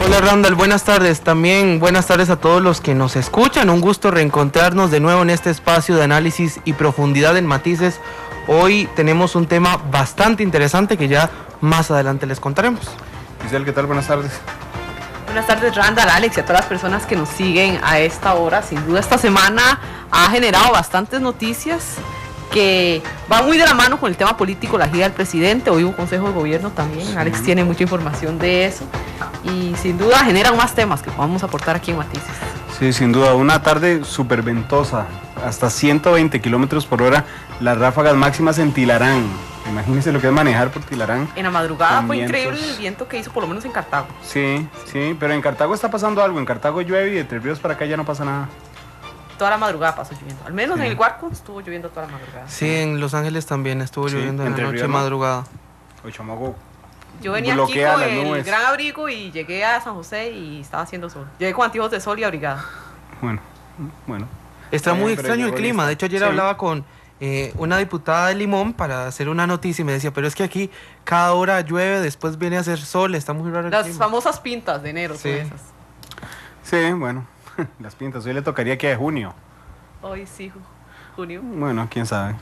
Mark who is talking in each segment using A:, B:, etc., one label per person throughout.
A: Hola Randall, buenas tardes. También buenas tardes a todos los que nos escuchan. Un gusto reencontrarnos de nuevo en este espacio de análisis y profundidad en matices. Hoy tenemos un tema bastante interesante que ya más adelante les contaremos.
B: Giselle, ¿qué tal? Buenas tardes.
C: Buenas tardes Randall, Alex y a todas las personas que nos siguen a esta hora. Sin duda esta semana ha generado bastantes noticias que va muy de la mano con el tema político, la gira del presidente. Hoy hubo consejo de gobierno también, sí. Alex tiene mucha información de eso y sin duda generan más temas que podamos aportar aquí en Matices.
B: Sí, sin duda, una tarde súper ventosa, hasta 120 kilómetros por hora, las ráfagas máximas en Tilarán. Imagínense lo que es manejar por Tilarán.
C: En la madrugada fue increíble el viento que hizo, por lo menos en Cartago.
B: Sí, pero en Cartago está pasando algo, en Cartago llueve y de Tres Ríos para acá ya no pasa nada.
C: Toda la madrugada pasó lloviendo, al menos sí. En el Guarco estuvo lloviendo toda la madrugada.
A: Sí, en Los Ángeles también estuvo lloviendo en la noche madrugada.
B: Ochomogo.
C: Yo venía aquí con el gran abrigo y llegué a San José y estaba haciendo sol. Llegué con anteojos de sol y abrigada.
B: Bueno.
A: Está muy extraño el clima. De hecho, ayer hablaba con una diputada de Limón para hacer una noticia y me decía, pero es que aquí cada hora llueve, después viene a hacer sol, está muy raro el clima.
C: Las famosas pintas de enero son esas.
B: Sí, bueno, las pintas. Hoy le tocaría que de junio.
C: Hoy sí, junio.
B: Bueno, quién sabe.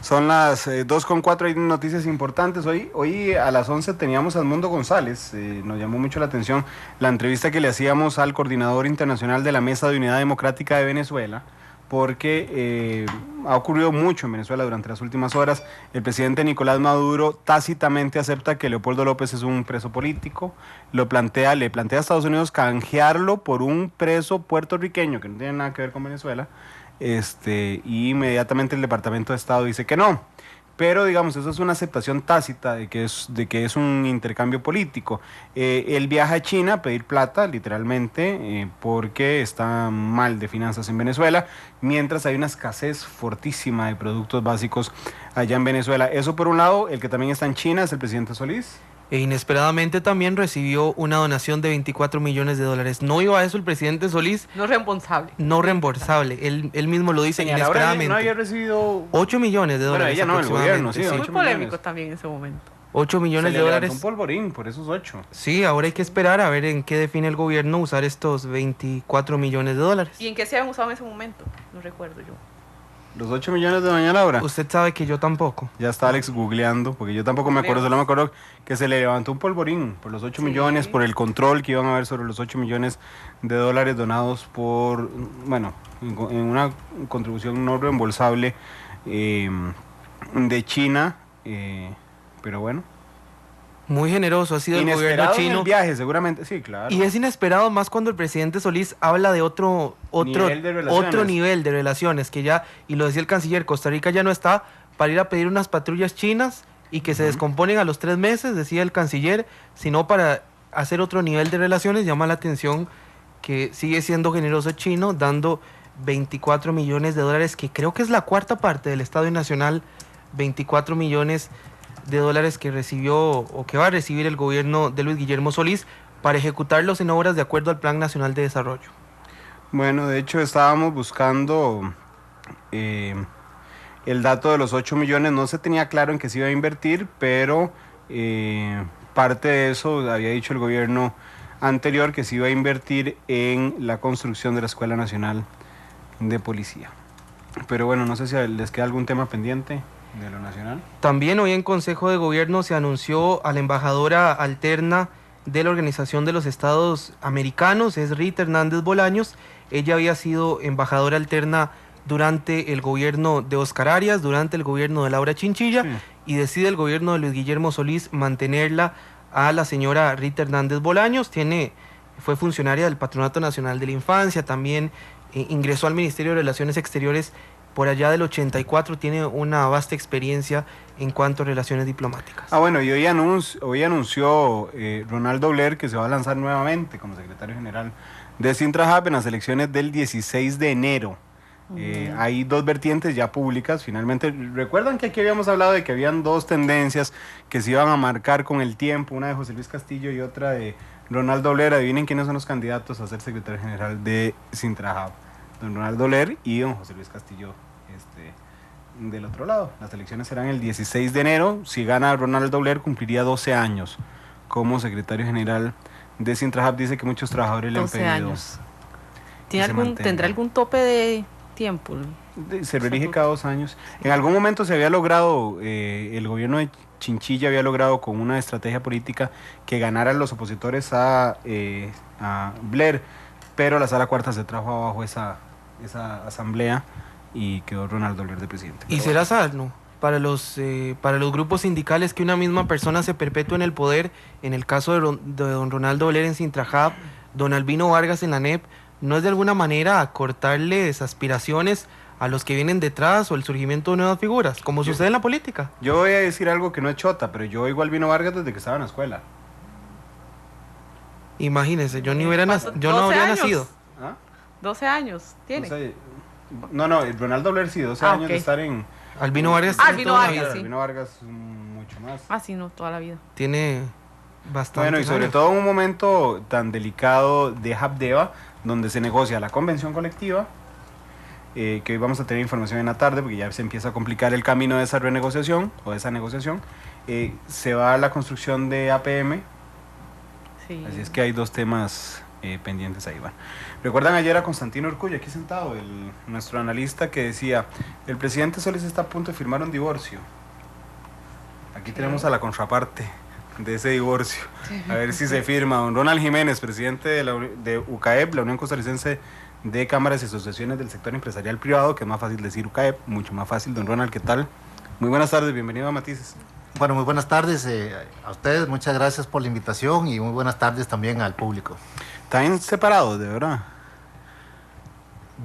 B: Son las 2:04, hay noticias importantes. Hoy a las 11 teníamos a Edmundo González. Nos llamó mucho la atención la entrevista que le hacíamos al coordinador internacional de la Mesa de Unidad Democrática de Venezuela, porque ha ocurrido mucho en Venezuela durante las últimas horas. El presidente Nicolás Maduro tácitamente acepta que Leopoldo López es un preso político, le plantea a Estados Unidos canjearlo por un preso puertorriqueño que no tiene nada que ver con Venezuela. Y inmediatamente el Departamento de Estado dice que no, pero digamos eso es una aceptación tácita de que es un intercambio político. Él viaja a China a pedir plata literalmente porque está mal de finanzas en Venezuela, mientras hay una escasez fortísima de productos básicos allá en Venezuela. Eso por un lado. El que también está en China es el presidente Solís.
A: E inesperadamente también recibió una donación de $24 millones. No iba a eso el presidente Solís.
C: No reembolsable.
A: No reembolsable. Él mismo lo dice inesperadamente.
B: No había recibido
A: $8 millones.
B: Bueno, ella no, el gobierno, sí.
C: Muy polémico también en ese momento.
A: $8 millones.
B: Se le levantó un polvorín por esos 8.
A: Sí, ahora hay que esperar a ver en qué define el gobierno usar estos $24 millones.
C: ¿Y en qué se habían usado en ese momento? No recuerdo yo.
B: ¿Los 8 millones de doña Laura?
A: Usted sabe que yo tampoco.
B: Ya está Alex googleando, porque yo tampoco me acuerdo, solo me acuerdo que se le levantó un polvorín por los 8 millones, por el control que iban a haber sobre los $8 millones donados por, en una contribución no reembolsable de China, pero bueno.
A: Muy generoso ha sido el gobierno chino.
B: En el viaje, seguramente, sí, claro.
A: Y es inesperado más cuando el presidente Solís habla de otro nivel de relaciones, que ya, y lo decía el canciller, Costa Rica ya no está para ir a pedir unas patrullas chinas y que se descomponen a los 3 meses, decía el canciller, sino para hacer otro nivel de relaciones. Llama la atención que sigue siendo generoso chino, dando $24 millones, que creo que es la 4ª parte del Estado Nacional, $24 millones que recibió o que va a recibir el gobierno de Luis Guillermo Solís para ejecutarlos en obras de acuerdo al Plan Nacional de Desarrollo.
B: Bueno, de hecho estábamos buscando el dato de los 8 millones, no se tenía claro en qué se iba a invertir, pero parte de eso había dicho el gobierno anterior que se iba a invertir en la construcción de la Escuela Nacional de Policía. Pero bueno, no sé si les queda algún tema pendiente de lo nacional.
A: También hoy en Consejo de Gobierno se anunció a la embajadora alterna de la Organización de los Estados Americanos, es Rita Hernández Bolaños. Ella había sido embajadora alterna durante el gobierno de Oscar Arias, durante el gobierno de Laura Chinchilla, sí. Y decide el gobierno de Luis Guillermo Solís mantenerla a la señora Rita Hernández Bolaños. Fue funcionaria del Patronato Nacional de la Infancia, también ingresó al Ministerio de Relaciones Exteriores por allá del 84, tiene una vasta experiencia en cuanto a relaciones diplomáticas.
B: Bueno, y hoy anunció Ronaldo Blair que se va a lanzar nuevamente como secretario general de Sintrahab en las elecciones del 16 de enero. Hay 2 vertientes ya públicas, finalmente. Recuerdan que aquí habíamos hablado de que habían 2 tendencias que se iban a marcar con el tiempo, una de José Luis Castillo y otra de Ronaldo Blair. Adivinen quiénes son los candidatos a ser secretario general de Sintrahab. Don Ronaldo Blair y don José Luis Castillo del otro lado. Las elecciones serán el 16 de enero. Si gana Ronaldo Blair, cumpliría 12 años como secretario general de Sintrahab dice que muchos trabajadores le han pedido.
C: 12 años. ¿Tendrá algún tope de tiempo?
B: Se reelige cada 2 años. En algún momento se había logrado, el gobierno de Chinchilla había logrado con una estrategia política que ganaran los opositores a Blair, pero la Sala Cuarta se trajo abajo esa asamblea y quedó Ronaldo Blair de presidente.
A: ¿Y será sano para los grupos sindicales que una misma persona se perpetúe en el poder? En el caso de don Ronaldo Blair en Sintrahab, don Albino Vargas en la NEP, ¿no es de alguna manera cortarles aspiraciones a los que vienen detrás o el surgimiento de nuevas figuras, como sucede en la política?
B: Yo voy a decir algo que no es chota, pero yo oigo a Albino Vargas desde que estaba en la escuela.
A: Imagínense, yo no habría nacido.
B: ¿Ah?
C: 12 años tiene.
B: No, Ronaldo Blair sí, 12 años de estar en...
A: Albino Vargas
C: Albino Vargas, sí.
B: Albino Vargas mucho más.
C: Sí, no, toda la vida.
A: Tiene bastante.
B: Bueno, y sobre todo en un momento tan delicado de Habdeba, donde se negocia la convención colectiva, que hoy vamos a tener información en la tarde, porque ya se empieza a complicar el camino de esa renegociación, o de esa negociación, se va a la construcción de APM, sí. Así es que hay 2 temas pendientes ahí. Bueno. ¿Recuerdan ayer a Constantino Urcuya, aquí sentado, nuestro analista, que decía, el presidente Solís está a punto de firmar un divorcio? Aquí tenemos a la contraparte de ese divorcio, a ver si se firma. Don Ronald Jiménez, presidente de UCAEP, la Unión Costarricense de Cámaras y Asociaciones del Sector Empresarial Privado, que es más fácil decir UCAEP, mucho más fácil. Don Ronald, ¿qué tal? Muy buenas tardes, bienvenido a Matices.
D: Bueno, muy buenas tardes a ustedes, muchas gracias por la invitación y muy buenas tardes también al público.
B: ¿Están separados, de verdad?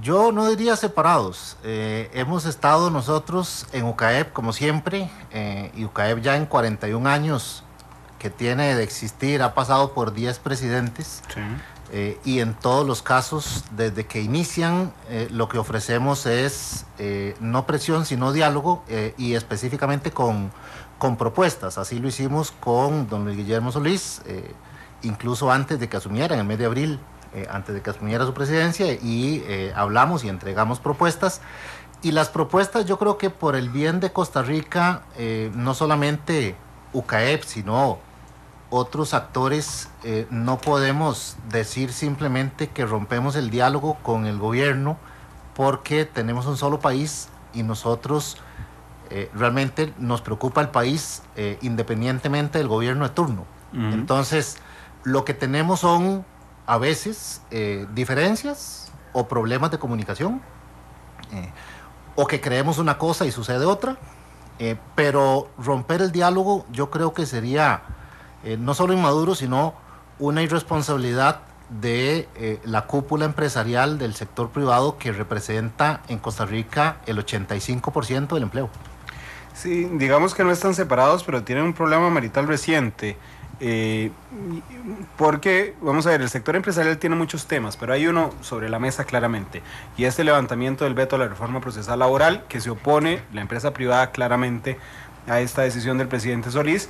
D: Yo no diría separados. Hemos estado nosotros en UCAEP como siempre, y UCAEP ya en 41 años que tiene de existir, ha pasado por 10 presidentes. Sí. Y en todos los casos, desde que inician, lo que ofrecemos es no presión, sino diálogo, y específicamente con propuestas. Así lo hicimos con don Luis Guillermo Solís, incluso antes de que asumiera, en el mes de abril, antes de que asumiera su presidencia, y hablamos y entregamos propuestas. Y las propuestas, yo creo que por el bien de Costa Rica, no solamente UCAEP, sino otros actores, no podemos decir simplemente que rompemos el diálogo con el gobierno porque tenemos un solo país y nosotros realmente nos preocupa el país independientemente del gobierno de turno. Entonces, lo que tenemos son a veces diferencias o problemas de comunicación, o que creemos una cosa y sucede otra, pero romper el diálogo yo creo que sería no solo inmaduro, sino una irresponsabilidad de la cúpula empresarial del sector privado, que representa en Costa Rica el 85% del empleo.
B: Sí, digamos que no están separados, pero tienen un problema marital reciente. Porque, vamos a ver, el sector empresarial tiene muchos temas, pero hay uno sobre la mesa claramente, y es el levantamiento del veto a la reforma procesal laboral, que se opone la empresa privada claramente a esta decisión del presidente Solís.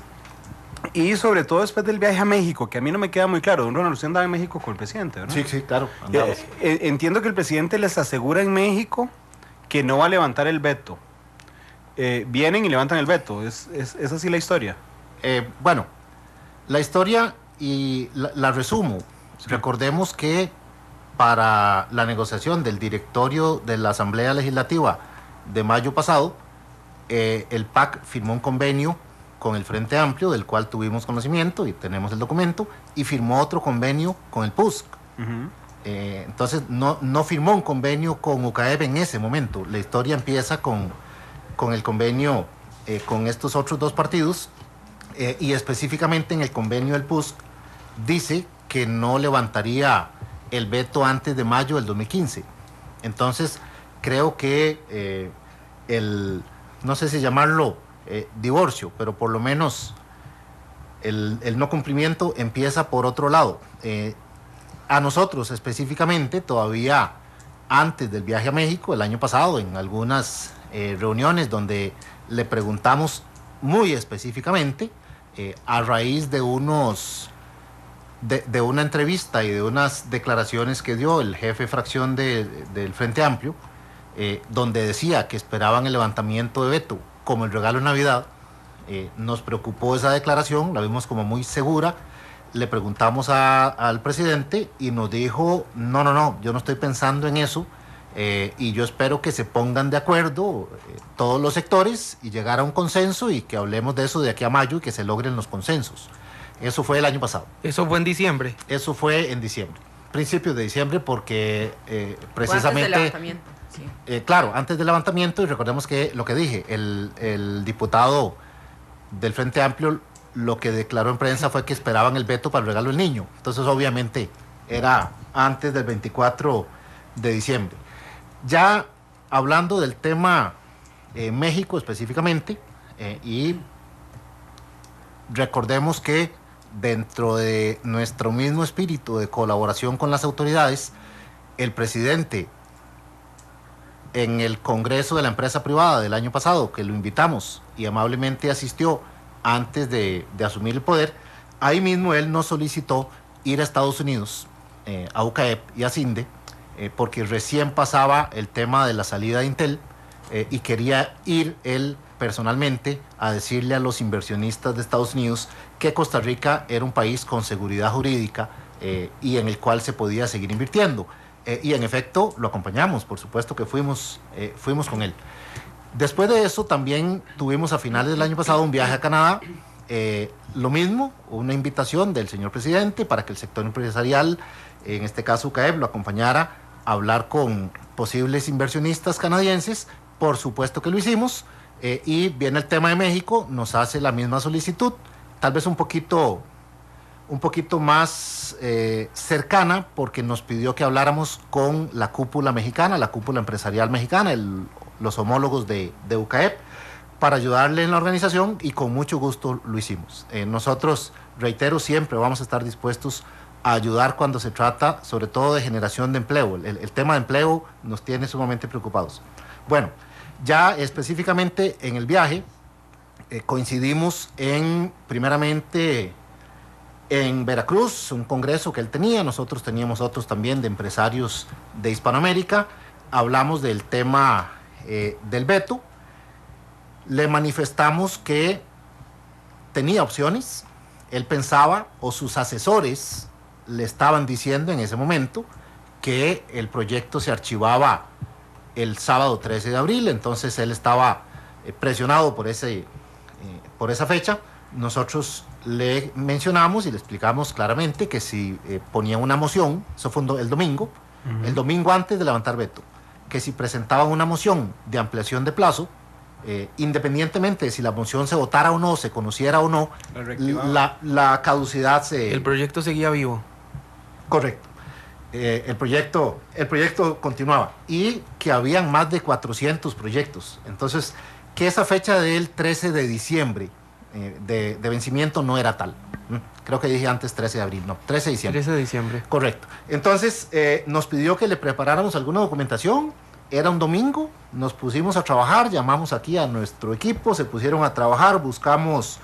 B: Y sobre todo después del viaje a México, que a mí no me queda muy claro. Don Ronald, usted andaba en México con el presidente, ¿no?
D: Sí, claro.
B: Entiendo que el presidente les asegura en México que no va a levantar el veto. Vienen y levantan el veto. ¿Es así la historia?
D: Bueno, la historia, y la resumo. Sí. Recordemos que para la negociación del directorio de la Asamblea Legislativa de mayo pasado, el PAC firmó un convenio con el Frente Amplio, del cual tuvimos conocimiento y tenemos el documento, y firmó otro convenio con el PUSC. Entonces no firmó un convenio con UCAEP en ese momento. La historia empieza con el convenio con estos otros 2 partidos, y específicamente en el convenio del PUSC dice que no levantaría el veto antes de mayo del 2015. Entonces creo que no sé si llamarlo divorcio, pero por lo menos el no cumplimiento empieza por otro lado. A nosotros específicamente, todavía antes del viaje a México el año pasado, en algunas reuniones donde le preguntamos muy específicamente, a raíz de de una entrevista y de unas declaraciones que dio el jefe de fracción del Frente Amplio, donde decía que esperaban el levantamiento de veto como el regalo de Navidad. Nos preocupó esa declaración, la vimos como muy segura, le preguntamos al presidente y nos dijo, no, yo no estoy pensando en eso, y yo espero que se pongan de acuerdo todos los sectores y llegar a un consenso y que hablemos de eso de aquí a mayo y que se logren los consensos. Eso fue el año pasado.
A: ¿Eso fue en diciembre?
D: Eso fue en diciembre, principios de diciembre, porque precisamente...
C: Antes del levantamiento. Sí.
D: Claro, antes del levantamiento, y recordemos que lo que dije, el diputado del Frente Amplio lo que declaró en prensa fue que esperaban el veto para el regalo del niño. Entonces, obviamente, era antes del 24 de diciembre. Ya hablando del tema México específicamente, y recordemos que dentro de nuestro mismo espíritu de colaboración con las autoridades, el presidente en el Congreso de la Empresa Privada del año pasado, que lo invitamos y amablemente asistió antes de asumir el poder, ahí mismo él nos solicitó ir a Estados Unidos, a UCAEP y a CINDE, porque recién pasaba el tema de la salida de Intel, y quería ir él personalmente a decirle a los inversionistas de Estados Unidos que Costa Rica era un país con seguridad jurídica, y en el cual se podía seguir invirtiendo. Y en efecto lo acompañamos, por supuesto que fuimos con él. Después de eso también tuvimos a finales del año pasado un viaje a Canadá, lo mismo, una invitación del señor presidente para que el sector empresarial, en este caso UCAEP, lo acompañara a hablar con posibles inversionistas canadienses. Por supuesto que lo hicimos, y viene el tema de México, nos hace la misma solicitud, tal vez un poquito más cercana, porque nos pidió que habláramos con la cúpula mexicana, la cúpula empresarial mexicana, los homólogos de UCAEP, para ayudarle en la organización, y con mucho gusto lo hicimos. Nosotros, reitero, siempre vamos a estar dispuestos a ayudar cuando se trata, sobre todo, de generación de empleo. El tema de empleo nos tiene sumamente preocupados. Bueno, ya específicamente en el viaje, coincidimos primeramente en Veracruz, un congreso que él tenía, nosotros teníamos otros también de empresarios de Hispanoamérica, hablamos del tema del veto, le manifestamos que tenía opciones, él pensaba, o sus asesores le estaban diciendo en ese momento, que el proyecto se archivaba el sábado 13 de abril, entonces él estaba presionado por esa fecha. Nosotros le mencionamos y le explicamos claramente que si ponía una moción, eso fue el domingo, el domingo antes de levantar veto, que si presentaban una moción de ampliación de plazo, independientemente de si la moción se votara o no, se conociera o no, la caducidad
A: el proyecto seguía vivo.
D: Correcto. El proyecto continuaba, y que habían más de 400 proyectos. Entonces, que esa fecha del 13 de diciembre de vencimiento no era tal. Creo que dije antes 13 de abril, no, 13 de diciembre.
A: 13 de diciembre.
D: Correcto. Entonces, nos pidió que le preparáramos alguna documentación. Era un domingo, nos pusimos a trabajar, llamamos aquí a nuestro equipo, se pusieron a trabajar, buscamos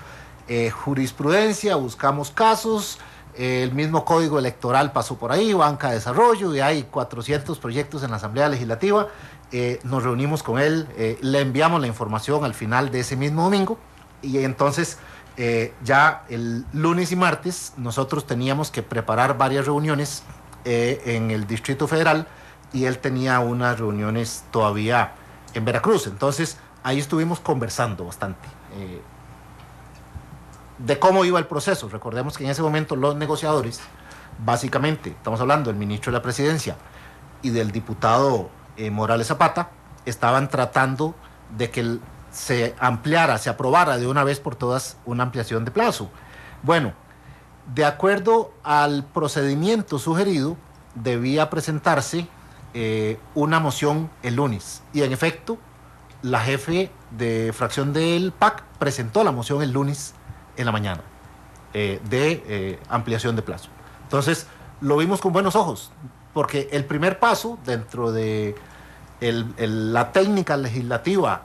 D: jurisprudencia, buscamos casos, el mismo código electoral pasó por ahí, banca de desarrollo, y hay 400 proyectos en la Asamblea Legislativa. Nos reunimos con él, le enviamos la información al final de ese mismo domingo, y entonces ya el lunes y martes nosotros teníamos que preparar varias reuniones en el Distrito Federal, y él tenía unas reuniones todavía en Veracruz. Entonces ahí estuvimos conversando bastante de cómo iba el proceso. Recordemos que en ese momento los negociadores, básicamente, estamos hablando del ministro de la Presidencia y del diputado Morales Zapata, estaban tratando de que se ampliara, se aprobara de una vez por todas una ampliación de plazo. Bueno, de acuerdo al procedimiento sugerido, debía presentarse una moción el lunes, y en efecto la jefe de fracción del PAC presentó la moción el lunes en la mañana de ampliación de plazo. Entonces lo vimos con buenos ojos, porque el primer paso dentro de la técnica legislativa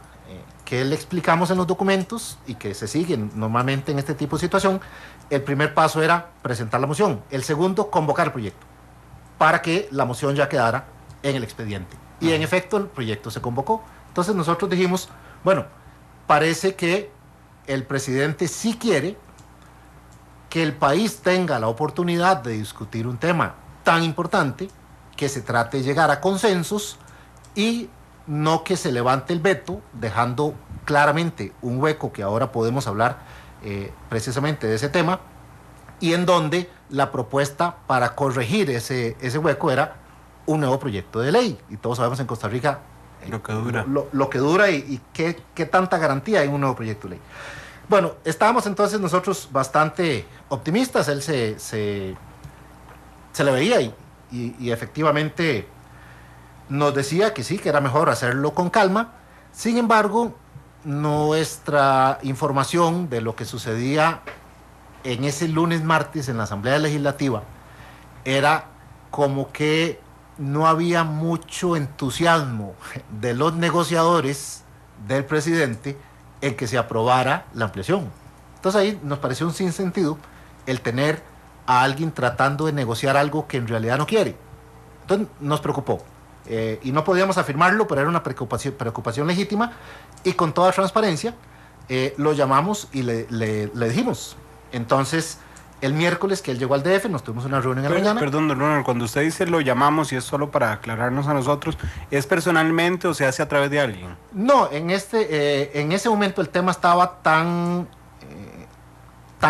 D: que le explicamos en los documentos y que se siguen normalmente en este tipo de situación, el primer paso era presentar la moción, el segundo, convocar el proyecto para que la moción ya quedara en el expediente. Y en efecto el proyecto se convocó. Entonces nosotros dijimos, bueno, parece que el presidente sí quiere que el país tenga la oportunidad de discutir un tema tan importante, que se trate de llegar a consensos y no que se levante el veto, dejando claramente un hueco que ahora podemos hablar precisamente de ese tema, y en donde la propuesta para corregir ese hueco era un nuevo proyecto de ley. Y todos sabemos en Costa Rica
B: lo que dura,
D: lo que dura y qué tanta garantía hay en un nuevo proyecto de ley. Bueno, estábamos entonces nosotros bastante optimistas. Él se le veía y efectivamente nos decía que sí, que era mejor hacerlo con calma. Sin embargo, nuestra información de lo que sucedía en ese lunes-martes en la Asamblea Legislativa era como que no había mucho entusiasmo de los negociadores del presidente en que se aprobara la ampliación. Entonces ahí nos pareció un sinsentido el tener a alguien tratando de negociar algo que en realidad no quiere. Entonces nos preocupó. Y no podíamos afirmarlo, pero era una preocupación legítima, y con toda transparencia lo llamamos y le dijimos. Entonces, el miércoles que él llegó al DF, nos tuvimos una reunión en la mañana.
B: Perdón, don Ronald, cuando usted dice lo llamamos, y es solo para aclararnos a nosotros, ¿es personalmente o se hace a través de alguien?
D: No, en ese momento el tema estaba tan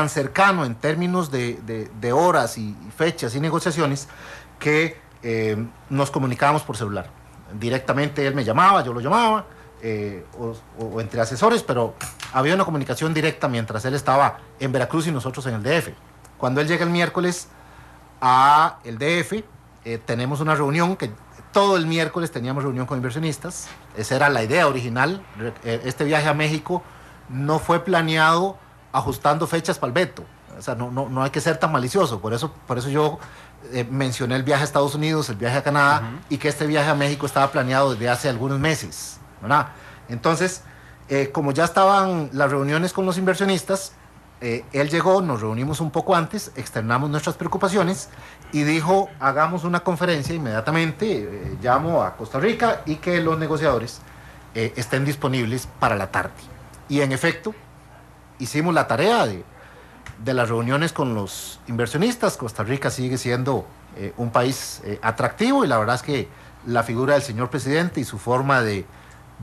D: cercano en términos de horas y fechas y negociaciones que nos comunicábamos por celular. Directamente él me llamaba, yo lo llamaba, o entre asesores, pero había una comunicación directa mientras él estaba en Veracruz y nosotros en el DF. Cuando él llega el miércoles a el DF, tenemos una reunión, que todo el miércoles teníamos reunión con inversionistas. Esa era la idea original. Este viaje a México no fue planeado ajustando fechas para el veto. O sea, no hay que ser tan malicioso. Por eso yo mencioné el viaje a Estados Unidos, el viaje a Canadá, y que este viaje a México estaba planeado desde hace algunos meses, ¿verdad? Entonces, como ya estaban las reuniones con los inversionistas, él llegó, nos reunimos un poco antes, externamos nuestras preocupaciones y dijo: hagamos una conferencia inmediatamente, llamo a Costa Rica y que los negociadores estén disponibles para la tarde. Y en efecto, hicimos la tarea de las reuniones con los inversionistas. Costa Rica sigue siendo un país atractivo, y la verdad es que la figura del señor presidente y su forma de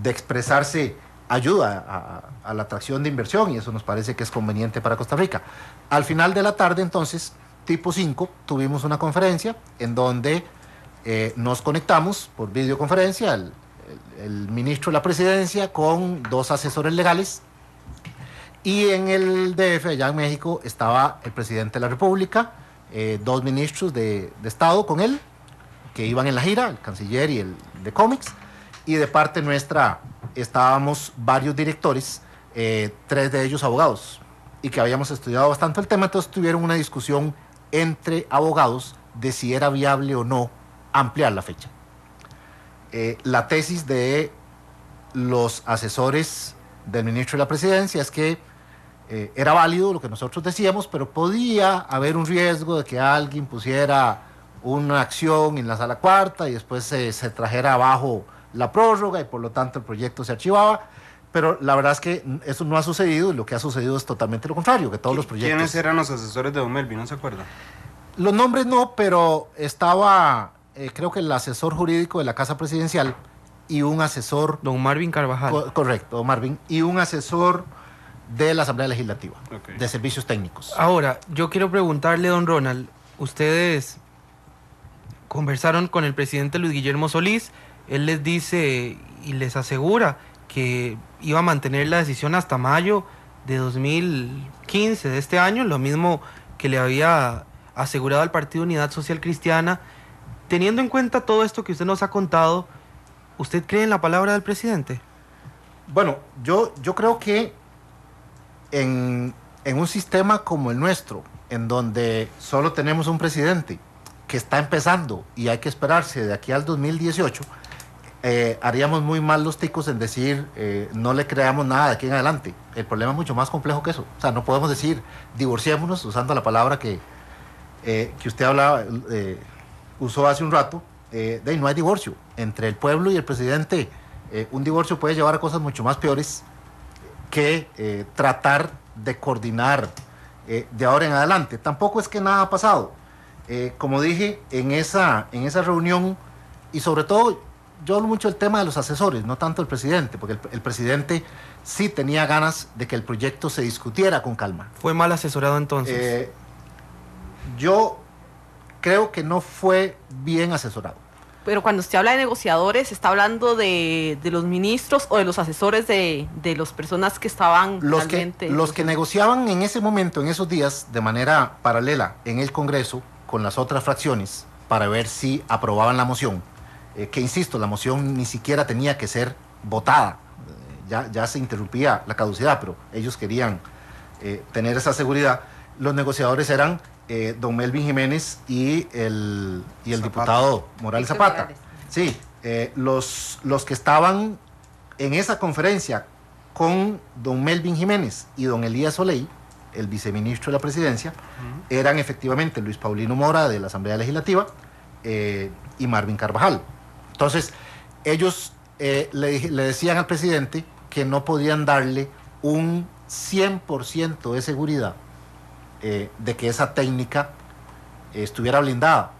D: expresarse ayuda a la atracción de inversión, y eso nos parece que es conveniente para Costa Rica. Al final de la tarde, entonces, tipo 5, tuvimos una conferencia en donde nos conectamos por videoconferencia, el ministro de la presidencia con 2 asesores legales, y en el DF, allá en México, estaba el presidente de la República, 2 ministros de Estado con él, que iban en la gira, el canciller y el de cómics, y de parte nuestra estábamos varios directores, 3 de ellos abogados, y que habíamos estudiado bastante el tema. Entonces tuvieron una discusión entre abogados de si era viable o no ampliar la fecha. La tesis de los asesores del ministro de la presidencia es que era válido lo que nosotros decíamos, pero podía haber un riesgo de que alguien pusiera una acción en la sala cuarta y después se trajera abajo la prórroga, y por lo tanto el proyecto se archivaba. Pero la verdad es que eso no ha sucedido, y lo que ha sucedido es totalmente lo contrario, que todos los proyectos...
B: ¿Quiénes eran los asesores de Don Melvin? ¿No se acuerdan?
D: Los nombres no, pero estaba, creo que el asesor jurídico de la Casa Presidencial y un asesor...
A: Don Marvin Carvajal.
D: Correcto, don Marvin, y un asesor de la Asamblea Legislativa, de Servicios Técnicos.
A: Ahora, yo quiero preguntarle, don Ronald, ustedes conversaron con el presidente Luis Guillermo Solís, él les dice y les asegura que iba a mantener la decisión hasta mayo de 2015, de este año, lo mismo que le había asegurado al Partido Unidad Social Cristiana. Teniendo en cuenta todo esto que usted nos ha contado, ¿usted cree en la palabra del presidente?
D: Bueno, yo creo que en un sistema como el nuestro, en donde solo tenemos un presidente que está empezando y hay que esperarse de aquí al 2018, haríamos muy mal los ticos en decir no le creamos nada de aquí en adelante. El problema es mucho más complejo que eso. O sea, no podemos decir divorciémonos, usando la palabra que usted hablaba, usó hace un rato. No hay divorcio entre el pueblo y el presidente. Un divorcio puede llevar a cosas mucho más peores que tratar de coordinar de ahora en adelante. Tampoco es que nada ha pasado. Como dije, en esa reunión, y sobre todo, yo hablo mucho del tema de los asesores, no tanto el presidente, porque el presidente sí tenía ganas de que el proyecto se discutiera con calma.
A: ¿Fue mal asesorado entonces?
D: Yo creo que no fue bien asesorado.
C: Pero cuando usted habla de negociadores, ¿está hablando de los ministros o de los asesores de las personas que estaban realmente?
D: Los que negociaban en ese momento, en esos días, de manera paralela en el Congreso, con las otras fracciones, para ver si aprobaban la moción, que insisto, la moción ni siquiera tenía que ser votada, ya se interrumpía la caducidad, pero ellos querían tener esa seguridad. Los negociadores eran don Melvin Jiménez y el diputado Morales Zapata. Sí, los que estaban en esa conferencia con don Melvin Jiménez y don Elías Soleil, el viceministro de la presidencia, eran efectivamente Luis Paulino Mora de la Asamblea Legislativa y Marvin Carvajal. Entonces, ellos le decían al presidente que no podían darle un 100% de seguridad de que esa técnica estuviera blindada.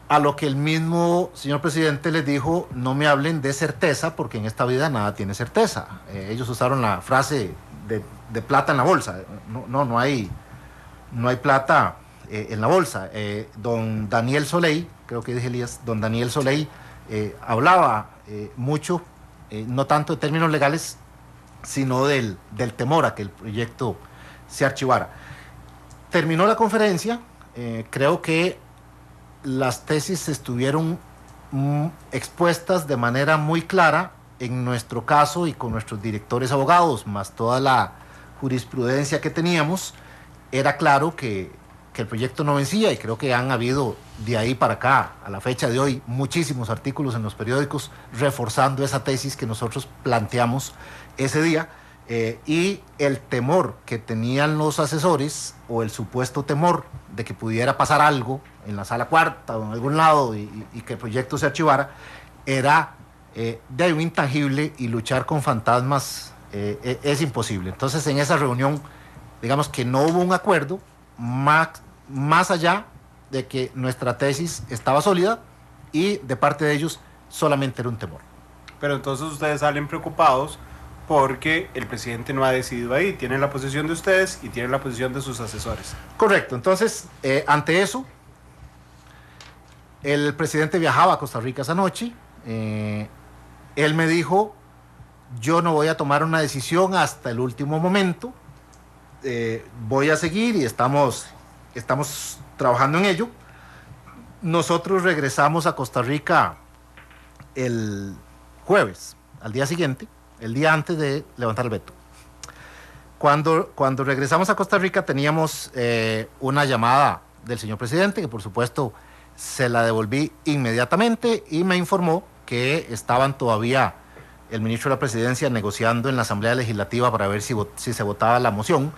D: A lo que el mismo señor presidente les dijo: no me hablen de certeza, porque en esta vida nada tiene certeza. Ellos usaron la frase de plata en la bolsa. No hay plata en la bolsa. Don Daniel Soleil, creo que dije Elías, don Daniel Soleil hablaba mucho, no tanto de términos legales, sino del temor a que el proyecto se archivara. Terminó la conferencia, creo que las tesis estuvieron expuestas de manera muy clara en nuestro caso y con nuestros directores abogados, más toda la jurisprudencia que teníamos. Era claro que el proyecto no vencía, y creo que han habido de ahí para acá, a la fecha de hoy, muchísimos artículos en los periódicos reforzando esa tesis que nosotros planteamos ese día. Y el temor que tenían los asesores, o el supuesto temor de que pudiera pasar algo en la sala cuarta o en algún lado y que el proyecto se archivara, era de un intangible, y luchar con fantasmas es imposible. Entonces, en esa reunión, digamos que no hubo un acuerdo más allá de que nuestra tesis estaba sólida, y de parte de ellos solamente era un temor.
B: Pero entonces ustedes salen preocupados porque el presidente no ha decidido ahí, tienen la posición de ustedes y tienen la posición de sus asesores.
D: Correcto. Entonces, ante eso, el presidente viajaba a Costa Rica esa noche. Él me dijo: yo no voy a tomar una decisión hasta el último momento, voy a seguir, y estamos trabajando en ello. Nosotros regresamos a Costa Rica el jueves, al día siguiente, el día antes de levantar el veto. Cuando regresamos a Costa Rica, teníamos una llamada del señor presidente, que por supuesto se la devolví inmediatamente, y me informó que estaban todavía el ministro de la Presidencia negociando en la Asamblea Legislativa para ver si se votaba la moción.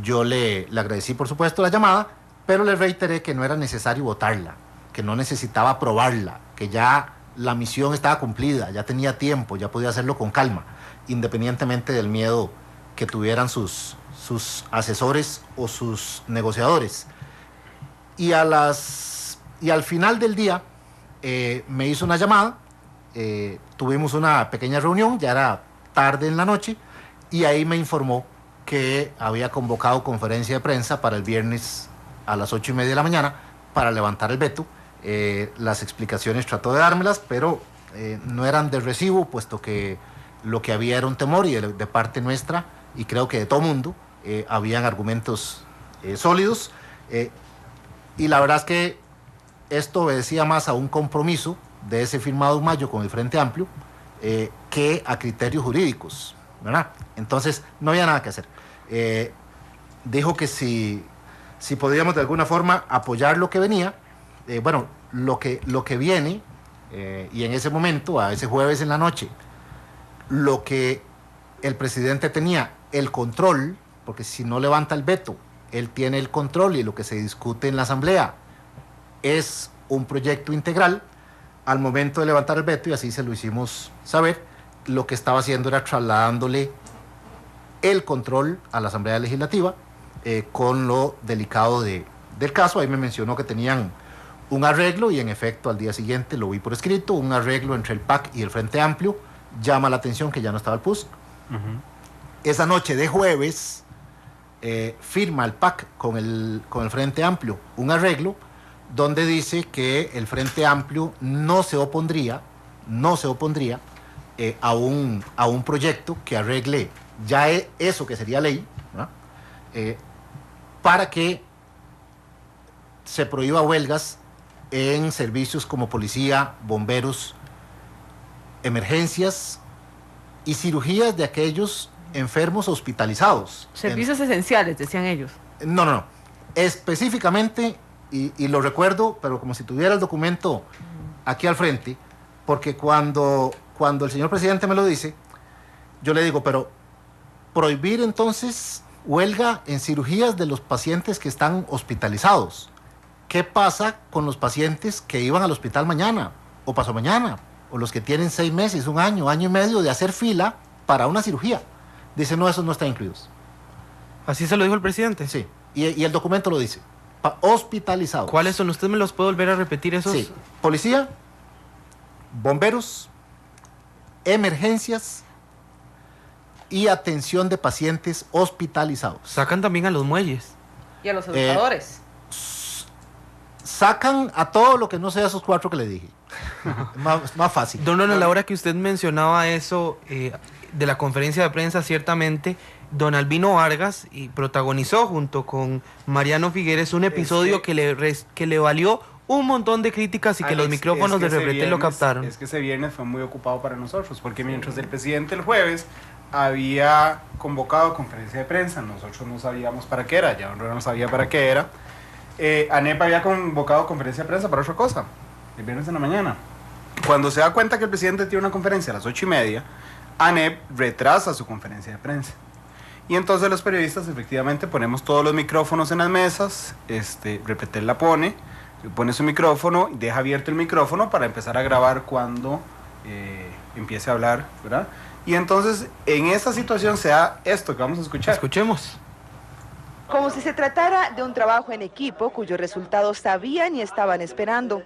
D: Yo le agradecí, por supuesto, la llamada, pero le reiteré que no era necesario votarla, que no necesitaba aprobarla, que ya la misión estaba cumplida, ya tenía tiempo, ya podía hacerlo con calma, independientemente del miedo que tuvieran sus asesores o sus negociadores. Y al final del día me hizo una llamada, tuvimos una pequeña reunión, ya era tarde en la noche, y ahí me informó que había convocado conferencia de prensa para el viernes a las 8:30 de la mañana para levantar el veto. Las explicaciones trató de dármelas, pero no eran de recibo, puesto que lo que había era un temor, y de parte nuestra, y creo que de todo mundo, habían argumentos sólidos, y la verdad es que esto obedecía más a un compromiso de ese firmado en mayo con el Frente Amplio que a criterios jurídicos, ¿verdad? Entonces no había nada que hacer. Dijo que si podíamos de alguna forma apoyar lo que venía, lo que viene, y en ese momento, a ese jueves en la noche, lo que el presidente tenía el control, porque si no levanta el veto, él tiene el control, y lo que se discute en la Asamblea es un proyecto integral. Al momento de levantar el veto, y así se lo hicimos saber, lo que estaba haciendo era trasladándole el control a la Asamblea Legislativa con lo delicado del caso. Ahí me mencionó que tenían un arreglo y en efecto al día siguiente lo vi por escrito, un arreglo entre el PAC y el Frente Amplio. Llama la atención que ya no estaba el PUSC. Esa noche de jueves firma el PAC con el Frente Amplio un arreglo donde dice que el Frente Amplio no se opondría a un proyecto que arregle ya eso que sería ley, ¿no? Para que se prohíba huelgas en servicios como policía, bomberos, emergencias y cirugías de aquellos enfermos hospitalizados.
C: Servicios esenciales, decían ellos.
D: No. Específicamente, y lo recuerdo, pero como si tuviera el documento aquí al frente, porque cuando el señor presidente me lo dice, yo le digo, pero prohibir entonces huelga en cirugías de los pacientes que están hospitalizados. ¿Qué pasa con los pacientes que iban al hospital mañana o pasado mañana? O los que tienen 6 meses, 1 año, año y medio de hacer fila para una cirugía. Dice, no, esos no están incluidos.
A: ¿Así se lo dijo el presidente?
D: Sí, y el documento lo dice. Hospitalizados.
A: ¿Cuáles son? ¿Usted me los puede volver a repetir esos?
D: Sí, policía, bomberos, emergencias y atención de pacientes hospitalizados.
A: Sacan también a los muelles.
C: Y a los educadores.
D: Sacan a todo lo que no sea esos 4 que le dije. más fácil.
A: Don Ronald, a la hora que usted mencionaba eso de la conferencia de prensa, ciertamente don Albino Vargas protagonizó junto con Mariano Figueres un episodio que le valió un montón de críticas y que los micrófonos de Repretel lo captaron.
B: Es que ese viernes fue muy ocupado para nosotros, porque mientras el presidente el jueves había convocado conferencia de prensa, nosotros no sabíamos para qué era, ya don Ronald no sabía para qué era. ANEP había convocado conferencia de prensa para otra cosa, el viernes en la mañana. Cuando se da cuenta que el presidente tiene una conferencia a las 8:30, ANEP retrasa su conferencia de prensa. Y entonces los periodistas efectivamente ponemos todos los micrófonos en las mesas, Repretel la pone su micrófono, deja abierto el micrófono para empezar a grabar cuando empiece a hablar, ¿verdad? Y entonces en esta situación se da esto que vamos a escuchar.
A: Escuchemos.
E: Como si se tratara de un trabajo en equipo cuyos resultados sabían y estaban esperando.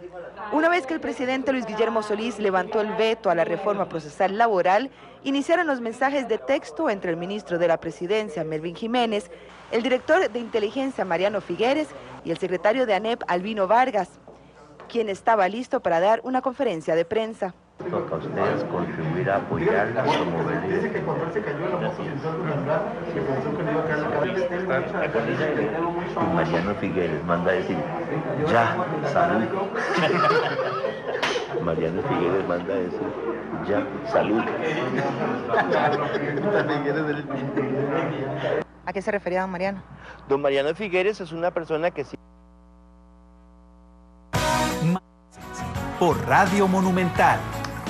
E: Una vez que el presidente Luis Guillermo Solís levantó el veto a la reforma procesal laboral, iniciaron los mensajes de texto entre el ministro de la Presidencia, Melvin Jiménez, el director de inteligencia, Mariano Figueres, y el secretario de ANEP, Albino Vargas, quien estaba listo para dar una conferencia de prensa.
F: Toca a ustedes contribuir a apoyarla, promoverla.
G: Dice que cuando él se cayó en la oposición que pensó que le iba a quedar la
F: y Mariano Figueres manda a decir, ya, salud. Mariano Figueres manda a decir, ya, salud.
E: ¿A qué se refería don Mariano?
F: Don Mariano Figueres es una persona que sí.
H: Por Radio Monumental.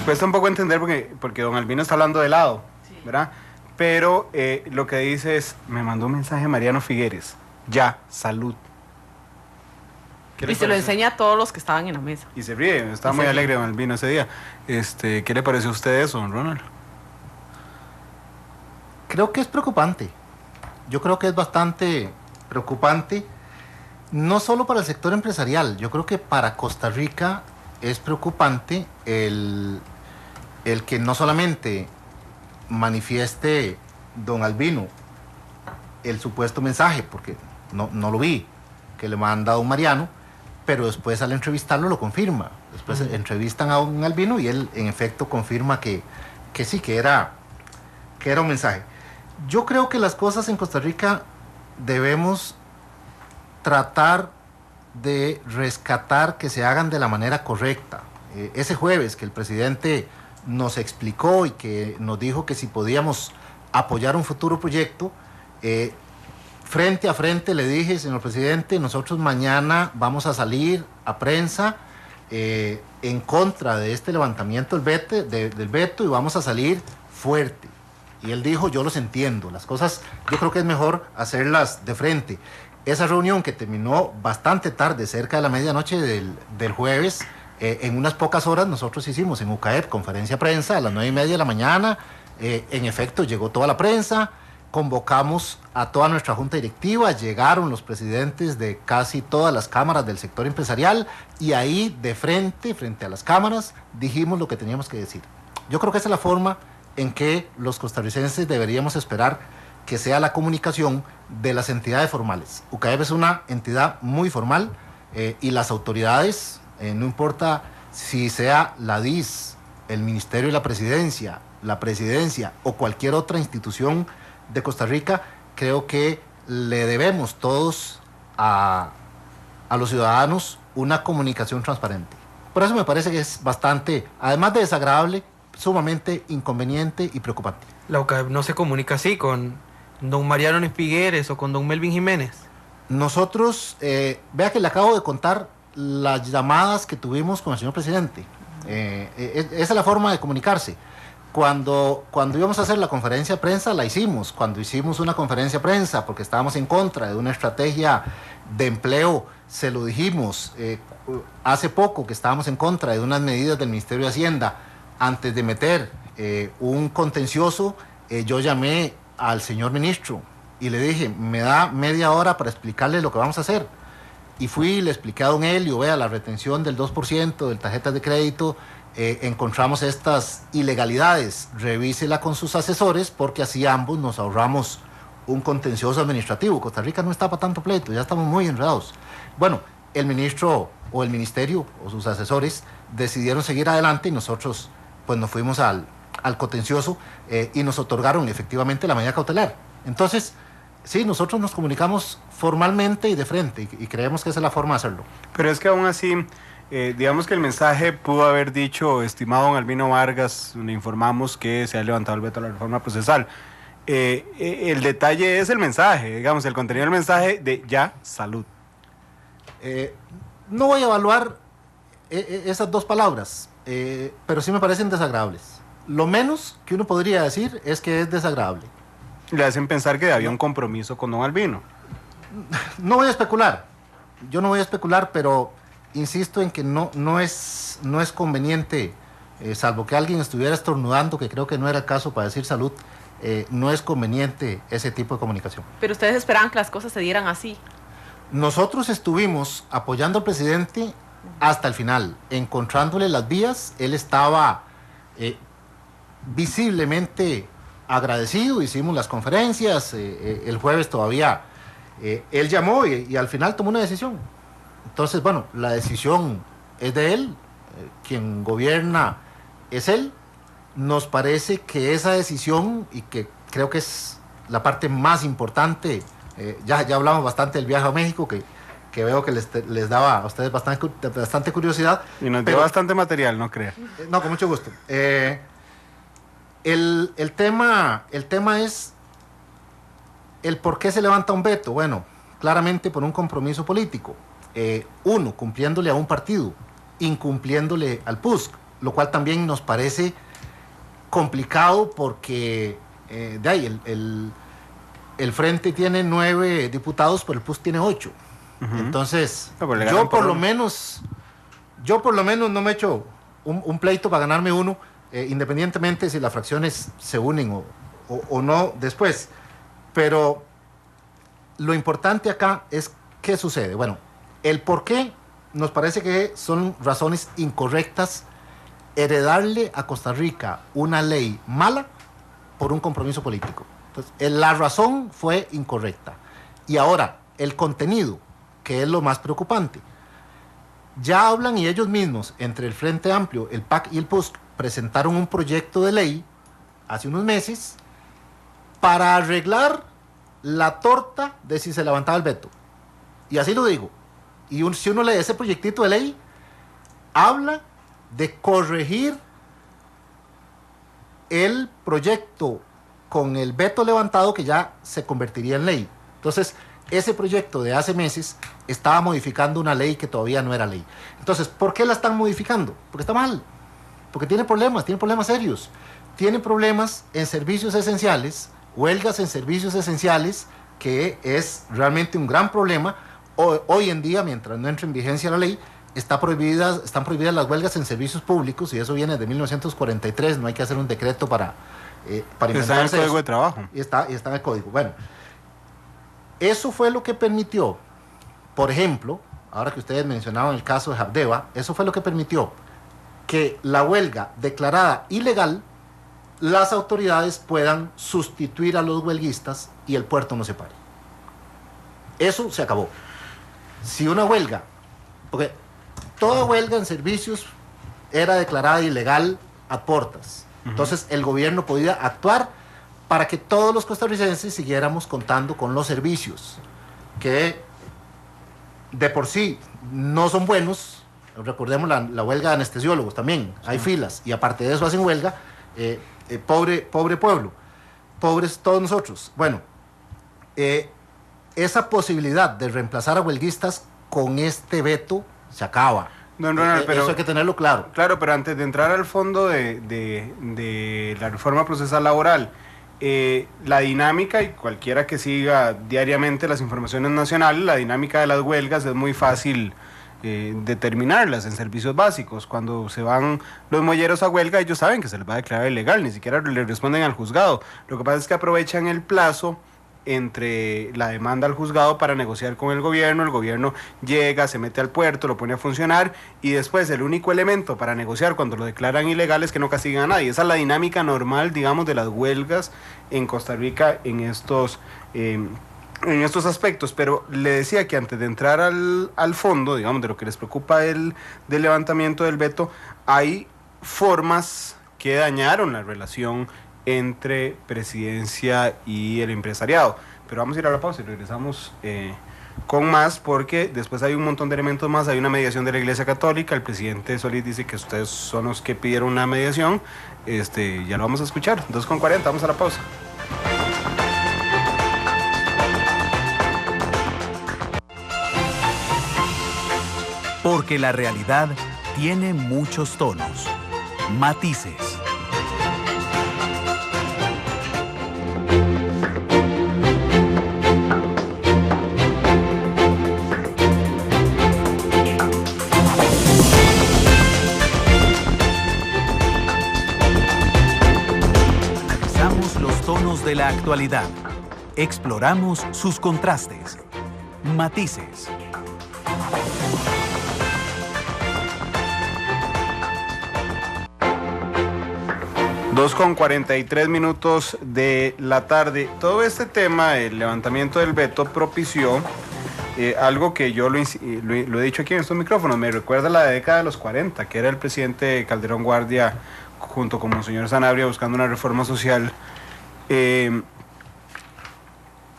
B: Cuesta un poco entender porque don Albino está hablando de lado, ¿verdad? Pero lo que dice es, me mandó un mensaje Mariano Figueres, ya, salud.
C: Y se lo enseña a todos los que estaban en la mesa.
B: Y se ríe, estaba muy alegre don Albino ese día. ¿Qué le pareció a usted eso, don Ronald?
D: Creo que es preocupante. Yo creo que es bastante preocupante, no solo para el sector empresarial, yo creo que para Costa Rica es preocupante el que no solamente manifieste don Albino el supuesto mensaje, porque no lo vi, que le manda a don Mariano, pero después al entrevistarlo lo confirma. Después entrevistan a don Albino y él en efecto confirma que sí, que era un mensaje. Yo creo que las cosas en Costa Rica debemos tratar de rescatar que se hagan de la manera correcta. Ese jueves que el presidente nos explicó y que nos dijo que si podíamos apoyar un futuro proyecto, frente a frente le dije, señor presidente, nosotros mañana vamos a salir a prensa en contra de este levantamiento del veto y vamos a salir fuerte. Y él dijo, yo los entiendo, las cosas yo creo que es mejor hacerlas de frente. Esa reunión que terminó bastante tarde, cerca de la medianoche del jueves, en unas pocas horas nosotros hicimos en UCAEP conferencia de prensa a las 9:30 de la mañana. En efecto, llegó toda la prensa, convocamos a toda nuestra junta directiva, llegaron los presidentes de casi todas las cámaras del sector empresarial y ahí de frente a las cámaras dijimos lo que teníamos que decir. Yo creo que esa es la forma en que los costarricenses deberíamos esperar que sea la comunicación de las entidades formales. UCAEP es una entidad muy formal y las autoridades, no importa si sea la DIS, el Ministerio de la Presidencia o cualquier otra institución de Costa Rica, creo que le debemos todos a los ciudadanos una comunicación transparente. Por eso me parece que es bastante, además de desagradable, sumamente inconveniente y preocupante.
A: La UCAEP no se comunica así con don Mariano Figueres o con don Melvin Jiménez.
D: Nosotros, vea que le acabo de contar las llamadas que tuvimos con el señor presidente. Esa es la forma de comunicarse. Cuando íbamos a hacer la conferencia de prensa, la hicimos. Cuando hicimos una conferencia de prensa, porque estábamos en contra de una estrategia de empleo, se lo dijimos. Hace poco que estábamos en contra de unas medidas del Ministerio de Hacienda, antes de meter un contencioso, yo llamé al señor ministro y le dije, me da media hora para explicarle lo que vamos a hacer. Y fui y le expliqué a don Elio, vea, la retención del 2% de tarjetas de crédito, encontramos estas ilegalidades, revísela con sus asesores porque así ambos nos ahorramos un contencioso administrativo. Costa Rica no está para tanto pleito, ya estamos muy enredados. Bueno, el ministro o el ministerio o sus asesores decidieron seguir adelante y nosotros pues nos fuimos al contencioso y nos otorgaron efectivamente la medida cautelar. Entonces, sí, nosotros nos comunicamos formalmente y de frente y creemos que esa es la forma de hacerlo.
B: Pero es que aún así, digamos que el mensaje pudo haber dicho, estimado don Albino Vargas, le informamos que se ha levantado el veto a la reforma procesal. El detalle es el mensaje, digamos, el contenido del mensaje de ya, salud.
D: No voy a evaluar esas dos palabras, pero sí me parecen desagradables. Lo menos que uno podría decir es que es desagradable.
B: Le hacen pensar que había un compromiso con don Albino.
D: No voy a especular, yo no voy a especular, pero insisto en que no es conveniente, salvo que alguien estuviera estornudando, que creo que no era el caso para decir salud, no es conveniente ese tipo de comunicación.
C: Pero ustedes esperaban que las cosas se dieran así.
D: Nosotros estuvimos apoyando al presidente hasta el final, encontrándole las vías. Él estaba visiblemente agradecido, hicimos las conferencias, el jueves todavía él llamó y al final tomó una decisión. Entonces, bueno, la decisión es de él, quien gobierna es él. Nos parece que esa decisión, y que creo que es la parte más importante, ya hablamos bastante del viaje a México, que veo que les daba a ustedes bastante curiosidad.
B: Y nos dio bastante material, no crea.
D: No, con mucho gusto. El tema es el por qué se levanta un veto. Bueno, claramente por un compromiso político. Uno, cumpliéndole a un partido, incumpliéndole al PUSC, lo cual también nos parece complicado porque de ahí el Frente tiene 9 diputados, pero el PUSC tiene 8. Entonces, yo por lo menos no me echo un pleito para ganarme uno, independientemente si las fracciones se unen o no después. Pero lo importante acá es qué sucede. Bueno, el por qué nos parece que son razones incorrectas heredarle a Costa Rica una ley mala por un compromiso político. Entonces, la razón fue incorrecta. Y ahora, el contenido, que es lo más preocupante. Ya hablan y ellos mismos, entre el Frente Amplio, el PAC y el PUSC, presentaron un proyecto de ley hace unos meses para arreglar la torta de si se levantaba el veto. Y así lo digo. Y si uno lee ese proyectito de ley, habla de corregir el proyecto con el veto levantado que ya se convertiría en ley. Entonces, ese proyecto de hace meses estaba modificando una ley que todavía no era ley. Entonces, ¿por qué la están modificando? Porque está mal. Porque tiene problemas serios. Tiene problemas en servicios esenciales, huelgas en servicios esenciales, que es realmente un gran problema. Hoy en día, mientras no entre en vigencia la ley, están prohibidas las huelgas en servicios públicos, y eso viene de 1943, no hay que hacer un decreto para para
B: inventarse. Está en el Código de Trabajo.
D: Y está en el Código. Bueno, eso fue lo que permitió, por ejemplo, ahora que ustedes mencionaban el caso de Habdeba, eso fue lo que permitió que la huelga declarada ilegal, las autoridades puedan sustituir a los huelguistas y el puerto no se pare. Eso se acabó. Si una huelga, porque toda huelga en servicios era declarada ilegal a portas, entonces el gobierno podía actuar para que todos los costarricenses siguiéramos contando con los servicios, que de por sí no son buenos. Recordemos la huelga de anestesiólogos también, sí. Hay filas, y aparte de eso hacen huelga, pobre pueblo, pobres todos nosotros. Bueno, esa posibilidad de reemplazar a huelguistas con este veto se acaba.
B: Don Ronald, pero
D: eso hay que tenerlo claro.
B: Claro, pero antes de entrar al fondo de la reforma procesal laboral, la dinámica, y cualquiera que siga diariamente las informaciones nacionales, la dinámica de las huelgas es muy fácil determinarlas en servicios básicos. Cuando se van los molleros a huelga, ellos saben que se les va a declarar ilegal, ni siquiera le responden al juzgado. Lo que pasa es que aprovechan el plazo entre la demanda al juzgado para negociar con el gobierno llega, se mete al puerto, lo pone a funcionar, y después el único elemento para negociar cuando lo declaran ilegal es que no castiguen a nadie. Esa es la dinámica normal, digamos, de las huelgas en Costa Rica en estos aspectos. Pero le decía que antes de entrar al fondo, digamos, de lo que les preocupa del levantamiento del veto, hay formas que dañaron la relación entre presidencia y el empresariado. Pero vamos a ir a la pausa y regresamos con más, porque después hay un montón de elementos más. Hay una mediación de la Iglesia Católica. El presidente Solís dice que ustedes son los que pidieron una mediación. Ya lo vamos a escuchar. 2:40, vamos a la pausa.
H: Porque la realidad tiene muchos tonos, matices. Analizamos los tonos de la actualidad. Exploramos sus contrastes, matices.
B: 2:43 de la tarde. Todo este tema, el levantamiento del veto, propició algo que yo lo he dicho aquí en estos micrófonos. Me recuerda la década de los 40, que era el presidente Calderón Guardia junto con Monseñor Sanabria buscando una reforma social.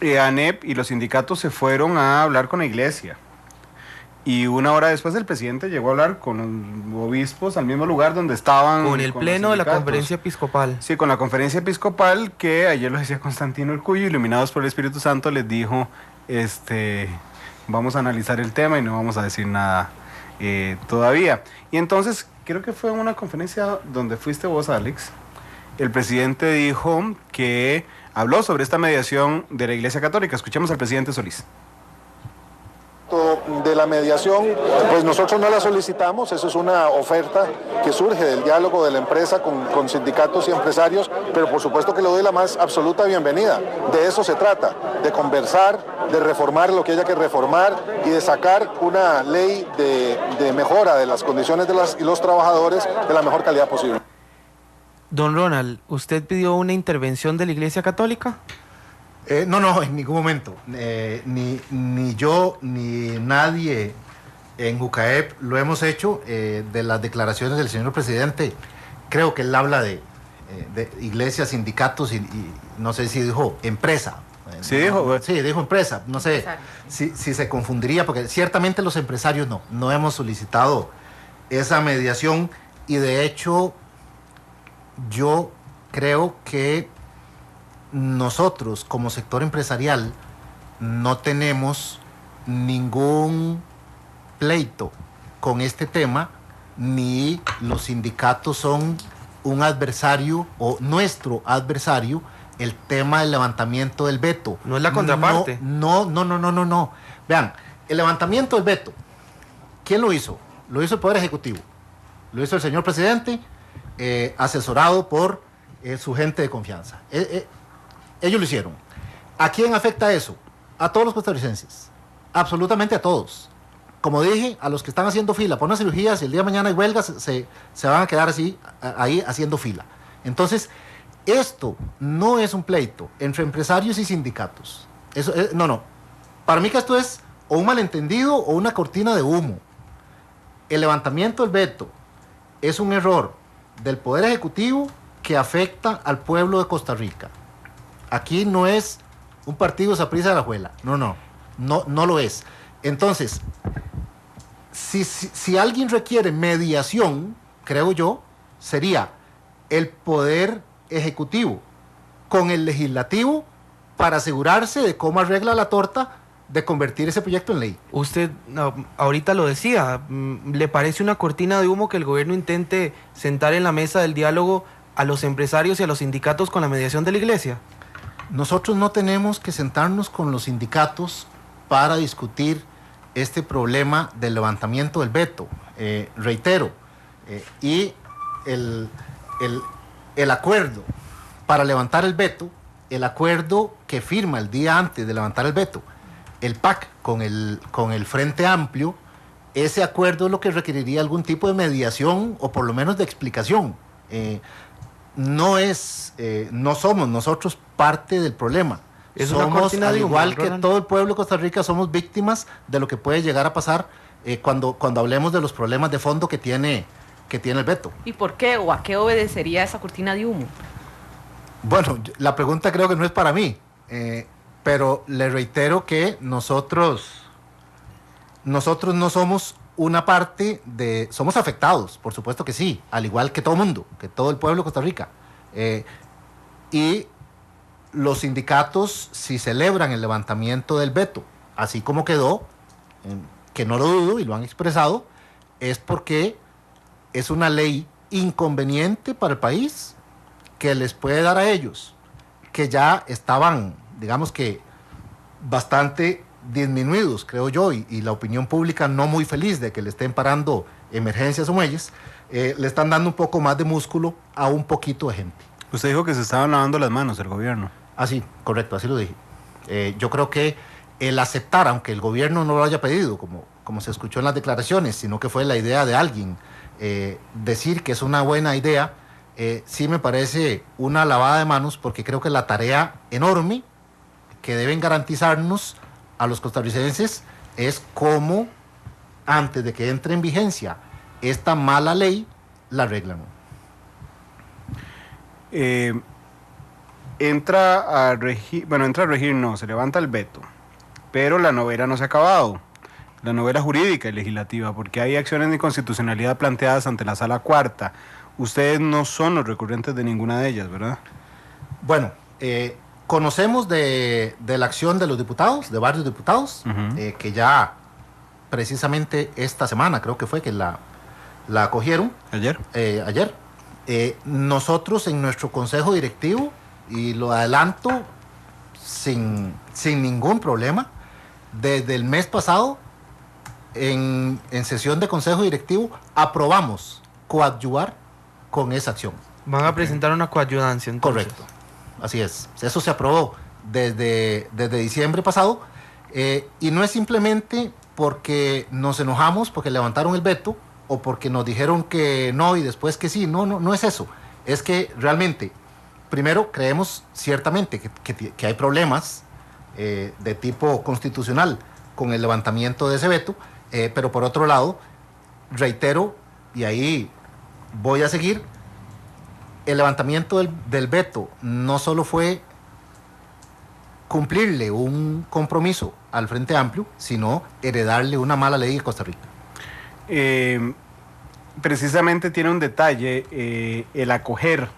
B: ANEP y los sindicatos se fueron a hablar con la iglesia. Y una hora después el presidente llegó a hablar con los obispos al mismo lugar donde estaban.
A: Con el pleno de la conferencia episcopal.
B: Sí, con la conferencia episcopal, que ayer lo decía Constantino el Cuyo, iluminados por el Espíritu Santo, les dijo, vamos a analizar el tema y no vamos a decir nada todavía. Y entonces, creo que fue en una conferencia donde fuiste vos, Alex, el presidente dijo que habló sobre esta mediación de la Iglesia Católica. Escuchemos al presidente Solís.
I: De la mediación, pues nosotros no la solicitamos, eso es una oferta que surge del diálogo de la empresa con sindicatos y empresarios, pero por supuesto que le doy la más absoluta bienvenida. De eso se trata, de conversar, de reformar lo que haya que reformar y de sacar una ley de mejora de las condiciones de los trabajadores de la mejor calidad posible.
A: Don Ronald, ¿usted pidió una intervención de la Iglesia Católica?
D: No, en ningún momento. Ni yo ni nadie en UCAEP lo hemos hecho. De las declaraciones del señor presidente, creo que él habla de iglesias, sindicatos y no sé si dijo empresa.
B: Sí,
D: dijo empresa. No sé si se confundiría, porque ciertamente los empresarios no hemos solicitado esa mediación, y de hecho yo creo que nosotros como sector empresarial no tenemos ningún pleito con este tema, ni los sindicatos son un adversario o nuestro adversario. El tema del levantamiento del veto
A: no es la contraparte.
D: No. Vean, el levantamiento del veto, ¿quién lo hizo? Lo hizo el Poder Ejecutivo, lo hizo el señor presidente, asesorado por su gente de confianza. Ellos lo hicieron. ¿A quién afecta eso? A todos los costarricenses. Absolutamente a todos. Como dije, a los que están haciendo fila por una cirugía, si el día de mañana hay huelgas, se van a quedar así, ahí haciendo fila. Entonces, esto no es un pleito entre empresarios y sindicatos. Eso, no. Para mí que esto es o un malentendido o una cortina de humo. El levantamiento del veto es un error del Poder Ejecutivo que afecta al pueblo de Costa Rica. Aquí no es un partido Saprissa de la Juela. No lo es. Entonces, si alguien requiere mediación, creo yo, sería el Poder Ejecutivo con el Legislativo para asegurarse de cómo arregla la torta de convertir ese proyecto en ley.
A: Usted ahorita lo decía, ¿le parece una cortina de humo que el gobierno intente sentar en la mesa del diálogo a los empresarios y a los sindicatos con la mediación de la iglesia?
D: Nosotros no tenemos que sentarnos con los sindicatos para discutir este problema del levantamiento del veto. Reitero, y el acuerdo para levantar el veto, el acuerdo que firma el día antes de levantar el veto, el PAC con el Frente Amplio, ese acuerdo es lo que requeriría algún tipo de mediación o por lo menos de explicación. No somos nosotros parte del problema. Somos, al igual que todo el pueblo de Costa Rica, somos víctimas de lo que puede llegar a pasar cuando hablemos de los problemas de fondo que tiene el veto.
C: ¿Y por qué o a qué obedecería esa cortina de humo?
D: Bueno, la pregunta creo que no es para mí, pero le reitero que nosotros no somos una parte somos afectados, por supuesto que sí, al igual que todo el mundo, que todo el pueblo de Costa Rica. Y los sindicatos, si celebran el levantamiento del veto, así como quedó, que no lo dudo y lo han expresado, es porque es una ley inconveniente para el país que les puede dar a ellos, que ya estaban, digamos que, bastante disminuidos, creo yo, y la opinión pública no muy feliz de que le estén parando emergencias o muelles, le están dando un poco más de músculo a un poquito de gente.
B: Usted dijo que se estaban lavando las manos el gobierno.
D: Sí, correcto, así lo dije. Yo creo que el aceptar, aunque el gobierno no lo haya pedido, como se escuchó en las declaraciones, sino que fue la idea de alguien, decir que es una buena idea, sí me parece una lavada de manos, porque creo que la tarea enorme que deben garantizarnos a los costarricenses es cómo, antes de que entre en vigencia esta mala ley, la arreglan.
B: Entra a regir, no, se levanta el veto, pero la novela no se ha acabado, la novela jurídica y legislativa, porque hay acciones de inconstitucionalidad planteadas ante la Sala Cuarta. Ustedes no son los recurrentes de ninguna de ellas, ¿verdad?
D: Bueno, conocemos de la acción de los diputados, de varios diputados, que ya precisamente esta semana creo que fue que la acogieron. Ayer. Nosotros en nuestro consejo directivo, y lo adelanto sin ningún problema, desde el mes pasado, en sesión de consejo directivo, aprobamos coadyuvar con esa acción.
A: Van a presentar una coadyuvancia, entonces.
D: Correcto, así es. Eso se aprobó desde diciembre pasado, y no es simplemente porque nos enojamos porque levantaron el veto o porque nos dijeron que no y después que sí. No es eso. Es que realmente, primero, creemos ciertamente que hay problemas de tipo constitucional con el levantamiento de ese veto, pero por otro lado, reitero, y ahí voy a seguir, el levantamiento del veto no solo fue cumplirle un compromiso al Frente Amplio, sino heredarle una mala ley a Costa Rica.
B: Precisamente tiene un detalle, el acoger,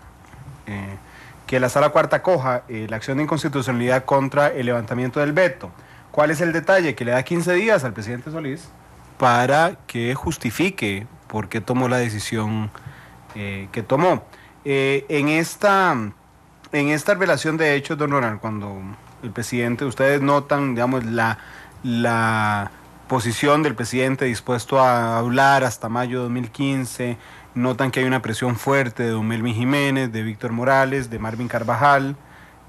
B: que la Sala Cuarta acoja la acción de inconstitucionalidad contra el levantamiento del veto. ¿Cuál es el detalle? Que le da 15 días al presidente Solís para que justifique por qué tomó la decisión que tomó. En esta revelación de hechos, don Ronald, cuando el presidente, ustedes notan, digamos, la posición del presidente dispuesto a hablar hasta mayo de 2015. Notan que hay una presión fuerte de don Melvin Jiménez, de Víctor Morales, de Marvin Carvajal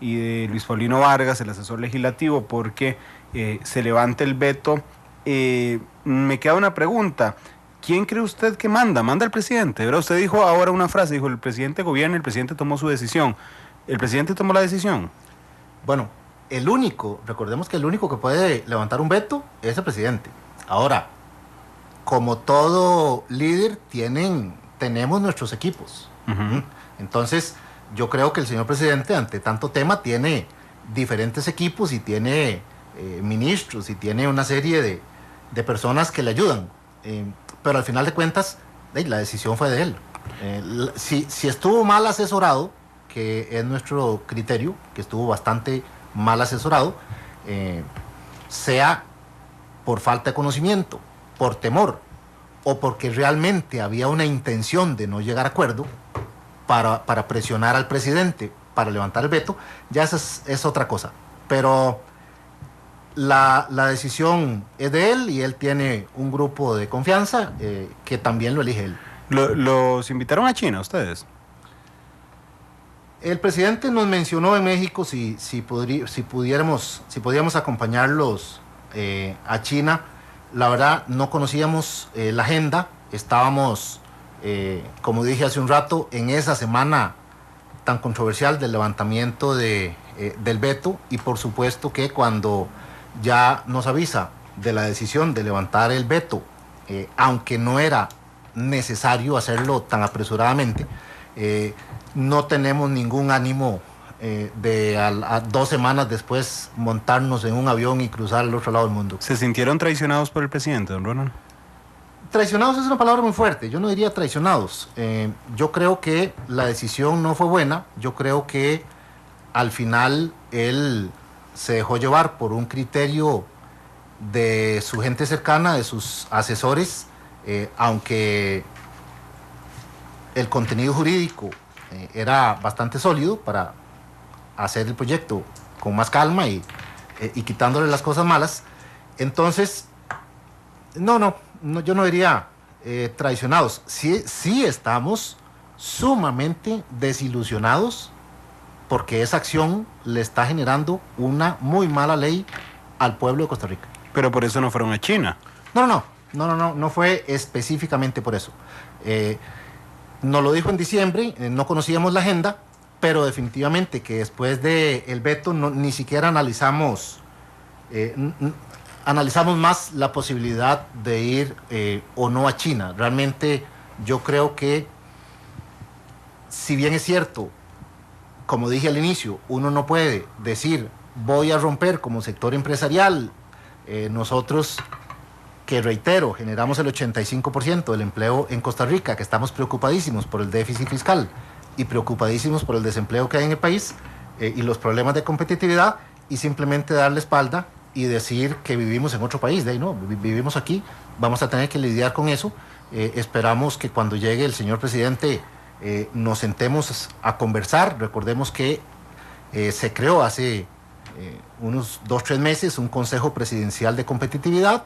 B: y de Luis Paulino Vargas, el asesor legislativo, porque se levanta el veto. Me queda una pregunta. ¿Quién cree usted que manda? ¿Manda el presidente? ¿Verdad? Usted dijo ahora una frase, dijo, el presidente gobierna, el presidente tomó su decisión. ¿El presidente tomó la decisión?
D: Bueno, recordemos que el único que puede levantar un veto es el presidente. Ahora, como todo líder, tenemos nuestros equipos. Entonces, yo creo que el señor presidente, ante tanto tema, tiene diferentes equipos y tiene ministros y tiene una serie de personas que le ayudan. Pero al final de cuentas, la decisión fue de él. Si estuvo mal asesorado, que es nuestro criterio, que estuvo bastante mal asesorado, sea por falta de conocimiento, por temor, o porque realmente había una intención de no llegar a acuerdo para presionar al presidente para levantar el veto, ya esa es otra cosa. Pero la decisión es de él y él tiene un grupo de confianza que también lo elige él.
B: ¿Los invitaron a China ustedes?
D: El presidente nos mencionó en México si podíamos acompañarlos a China. La verdad, no conocíamos la agenda. Estábamos, como dije hace un rato, en esa semana tan controversial del levantamiento del veto, y por supuesto que cuando ya nos avisa de la decisión de levantar el veto, aunque no era necesario hacerlo tan apresuradamente, no tenemos ningún ánimo de a 2 semanas después montarnos en un avión y cruzar al otro lado del mundo.
B: ¿Se sintieron traicionados por el presidente, don Ronald?
D: Traicionados es una palabra muy fuerte. Yo no diría traicionados. Yo creo que la decisión no fue buena. Yo creo que al final él se dejó llevar por un criterio de su gente cercana, de sus asesores, aunque el contenido jurídico era bastante sólido para hacer el proyecto con más calma y quitándole las cosas malas. Entonces, no, yo no diría traicionados. Sí estamos sumamente desilusionados porque esa acción le está generando una muy mala ley al pueblo de Costa Rica.
B: Pero por eso no fueron a China.
D: No fue específicamente por eso. Nos lo dijo en diciembre, no conocíamos la agenda, pero definitivamente que después del veto ni siquiera analizamos más la posibilidad de ir o no a China. Realmente yo creo que, si bien es cierto, como dije al inicio, uno no puede decir voy a romper como sector empresarial. Nosotros, que reitero, generamos el 85% del empleo en Costa Rica, que estamos preocupadísimos por el déficit fiscal y preocupadísimos por el desempleo que hay en el país y los problemas de competitividad, y simplemente darle espalda y decir que vivimos en otro país. No, vivimos aquí, vamos a tener que lidiar con eso. Esperamos que cuando llegue el señor presidente nos sentemos a conversar. Recordemos que se creó hace unos 2-3 meses un Consejo Presidencial de Competitividad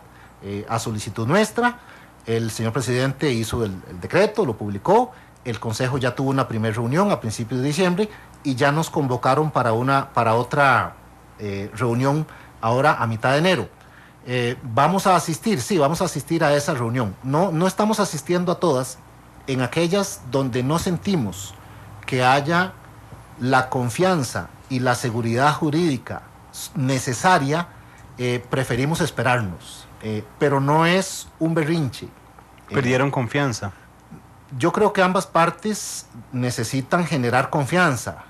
D: a solicitud nuestra. El señor presidente hizo el decreto, lo publicó. El Consejo ya tuvo una primera reunión a principios de diciembre y ya nos convocaron para otra reunión ahora a mitad de enero. Vamos a asistir a esa reunión. No estamos asistiendo a todas. En aquellas donde no sentimos que haya la confianza y la seguridad jurídica necesaria, preferimos esperarnos. Pero no es un berrinche.
B: ¿Perdieron confianza?
D: Yo creo que ambas partes necesitan generar confianza.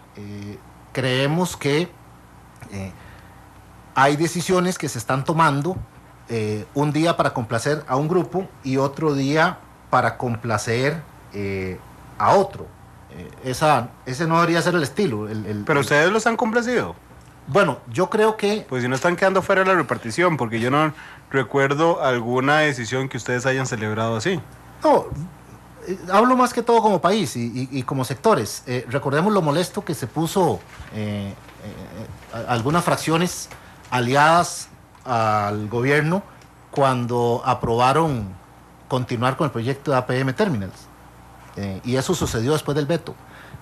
D: Creemos que hay decisiones que se están tomando un día para complacer a un grupo y otro día para complacer a otro. Ese no debería ser el estilo.
B: ¿Pero ustedes los han complacido?
D: Bueno, yo creo que...
B: Pues si no están quedando fuera de la repartición, porque yo no recuerdo alguna decisión que ustedes hayan celebrado así.
D: No, hablo más que todo como país y como sectores. Recordemos lo molesto que se puso algunas fracciones aliadas al gobierno cuando aprobaron continuar con el proyecto de APM Terminals. Y eso sucedió después del veto.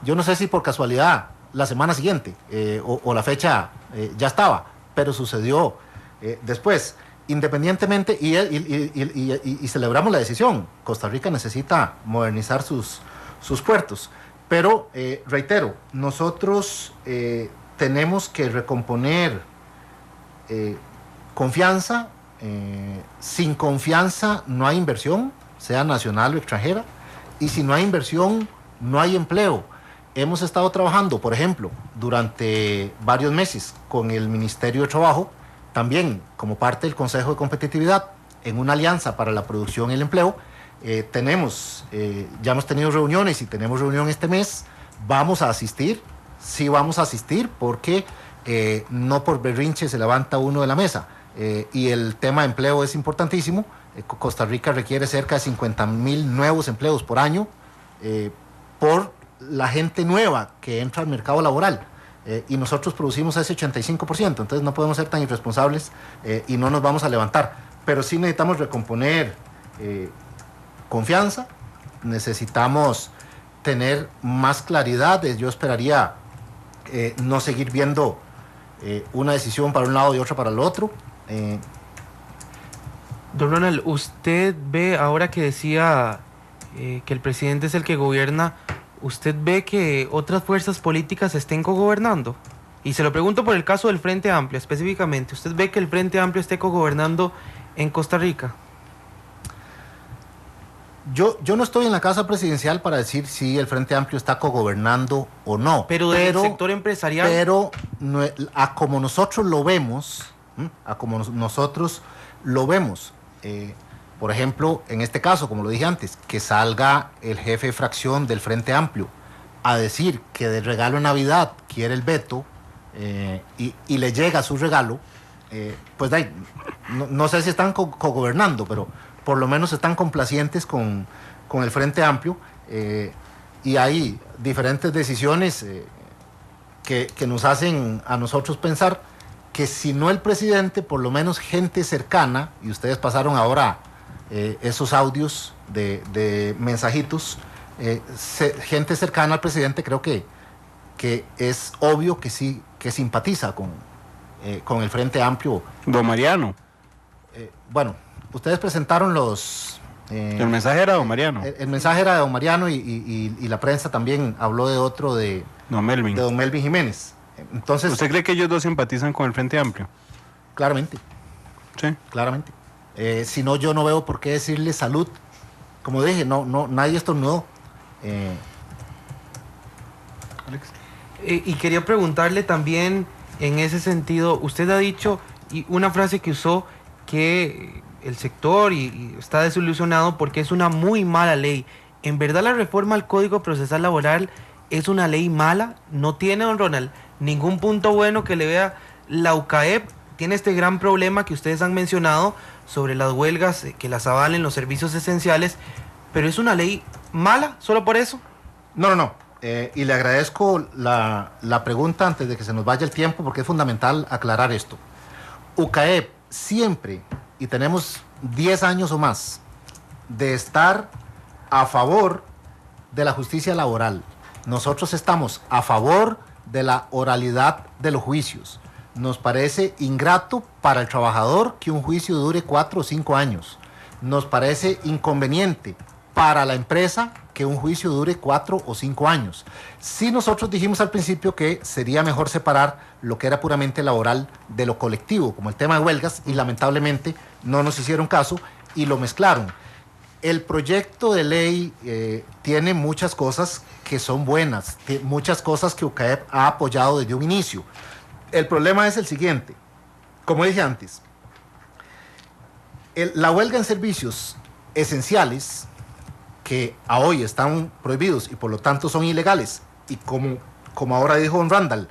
D: Yo no sé si por casualidad la semana siguiente o la fecha ya estaba, pero sucedió después. Independientemente, y celebramos la decisión, Costa Rica necesita modernizar sus puertos. Pero, reitero, nosotros tenemos que recomponer confianza. Sin confianza no hay inversión, sea nacional o extranjera, y si no hay inversión, no hay empleo. Hemos estado trabajando, por ejemplo, durante varios meses con el Ministerio de Trabajo, también como parte del Consejo de Competitividad, en una alianza para la producción y el empleo. Ya hemos tenido reuniones y tenemos reunión este mes. Vamos a asistir, sí vamos a asistir, porque no por berrinche se levanta uno de la mesa. Y el tema de empleo es importantísimo. Costa Rica requiere cerca de 50,000 nuevos empleos por año por la gente nueva que entra al mercado laboral. Y nosotros producimos ese 85%, entonces no podemos ser tan irresponsables y no nos vamos a levantar. Pero sí necesitamos recomponer confianza, necesitamos tener más claridad. Yo esperaría no seguir viendo una decisión para un lado y otra para el otro.
A: Don Ronald, usted ve, ahora que decía que el presidente es el que gobierna, ¿usted ve que otras fuerzas políticas estén cogobernando? Y se lo pregunto por el caso del Frente Amplio específicamente. ¿Usted ve que el Frente Amplio esté cogobernando en Costa Rica?
D: Yo no estoy en la casa presidencial para decir si el Frente Amplio está cogobernando o no.
A: Pero del sector empresarial.
D: Pero como nosotros lo vemos, por ejemplo, en este caso, como lo dije antes, que salga el jefe de fracción del Frente Amplio a decir que de regalo de Navidad quiere el veto y le llega su regalo, pues no sé si están cogobernando, pero por lo menos están complacientes con el Frente Amplio, y hay diferentes decisiones que nos hacen a nosotros pensar que si no el presidente, por lo menos gente cercana, y ustedes pasaron ahora esos audios de mensajitos, gente cercana al presidente, creo que es obvio que sí, que simpatiza con el Frente Amplio.
B: Don Mariano.
D: Bueno, ustedes presentaron los...
B: el mensaje era de don Mariano.
D: El mensaje era de don Mariano y la prensa también habló de otro de don Melvin Jiménez. Entonces,
B: ¿usted cree que ellos dos simpatizan con el Frente Amplio?
D: Claramente.
B: Sí.
D: Claramente. Si no, yo no veo por qué decirle salud. Como dije, nadie estornudó.
B: Alex.
A: Y quería preguntarle también en ese sentido, usted ha dicho, y una frase que usó, que el sector y está desilusionado porque es una muy mala ley. ¿En verdad la reforma al Código Procesal Laboral es una ley mala? ¿No tiene, don Ronald, ningún punto bueno que le vea? La UCAEP tiene este gran problema que ustedes han mencionado sobre las huelgas, que las avalen los servicios esenciales, pero ¿es una ley mala solo por eso?
D: No. Y le agradezco la pregunta antes de que se nos vaya el tiempo, porque es fundamental aclarar esto. UCAEP siempre, y tenemos 10 años o más, de estar a favor de la justicia laboral. Nosotros estamos a favor de la oralidad de los juicios. Nos parece ingrato para el trabajador que un juicio dure 4 o 5 años. Nos parece inconveniente para la empresa que un juicio dure 4 o 5 años. Sí, nosotros dijimos al principio que sería mejor separar lo que era puramente laboral de lo colectivo, como el tema de huelgas, y lamentablemente no nos hicieron caso y lo mezclaron. El proyecto de ley tiene muchas cosas que son buenas, muchas cosas que UCAEP ha apoyado desde un inicio. El problema es el siguiente, como dije antes, la huelga en servicios esenciales, que a hoy están prohibidos y por lo tanto son ilegales, y como ahora dijo don Randall,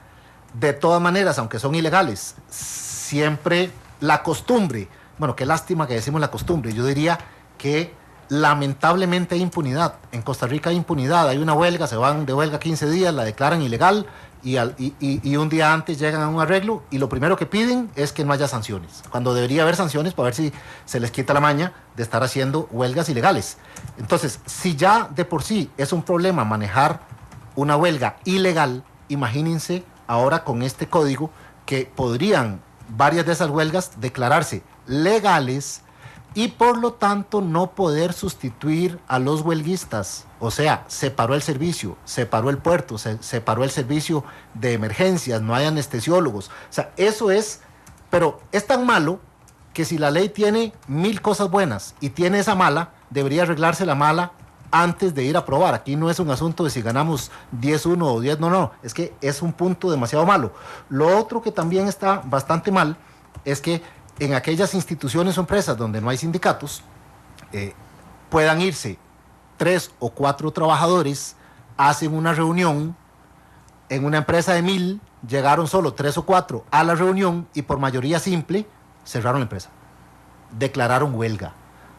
D: de todas maneras, aunque son ilegales, siempre la costumbre, bueno, qué lástima que decimos la costumbre, yo diría que lamentablemente hay impunidad. En Costa Rica hay impunidad, hay una huelga, se van de huelga 15 días, la declaran ilegal y un día antes llegan a un arreglo y lo primero que piden es que no haya sanciones, cuando debería haber sanciones para ver si se les quita la maña de estar haciendo huelgas ilegales. Entonces, si ya de por sí es un problema manejar una huelga ilegal, imagínense ahora con este código que podrían varias de esas huelgas declararse legales y por lo tanto no poder sustituir a los huelguistas. O sea, se paró el servicio, se paró el puerto, se paró el servicio de emergencias, no hay anestesiólogos. O sea, eso es, pero es tan malo que si la ley tiene 1000 cosas buenas y tiene esa mala, debería arreglarse la mala antes de ir a probar. Aquí no es un asunto de si ganamos 10-1 o 10, no, es que es un punto demasiado malo. Lo otro que también está bastante mal es que en aquellas instituciones o empresas donde no hay sindicatos, puedan irse 3 o 4 trabajadores, hacen una reunión, en una empresa de 1000, llegaron solo 3 o 4 a la reunión y por mayoría simple cerraron la empresa, declararon huelga.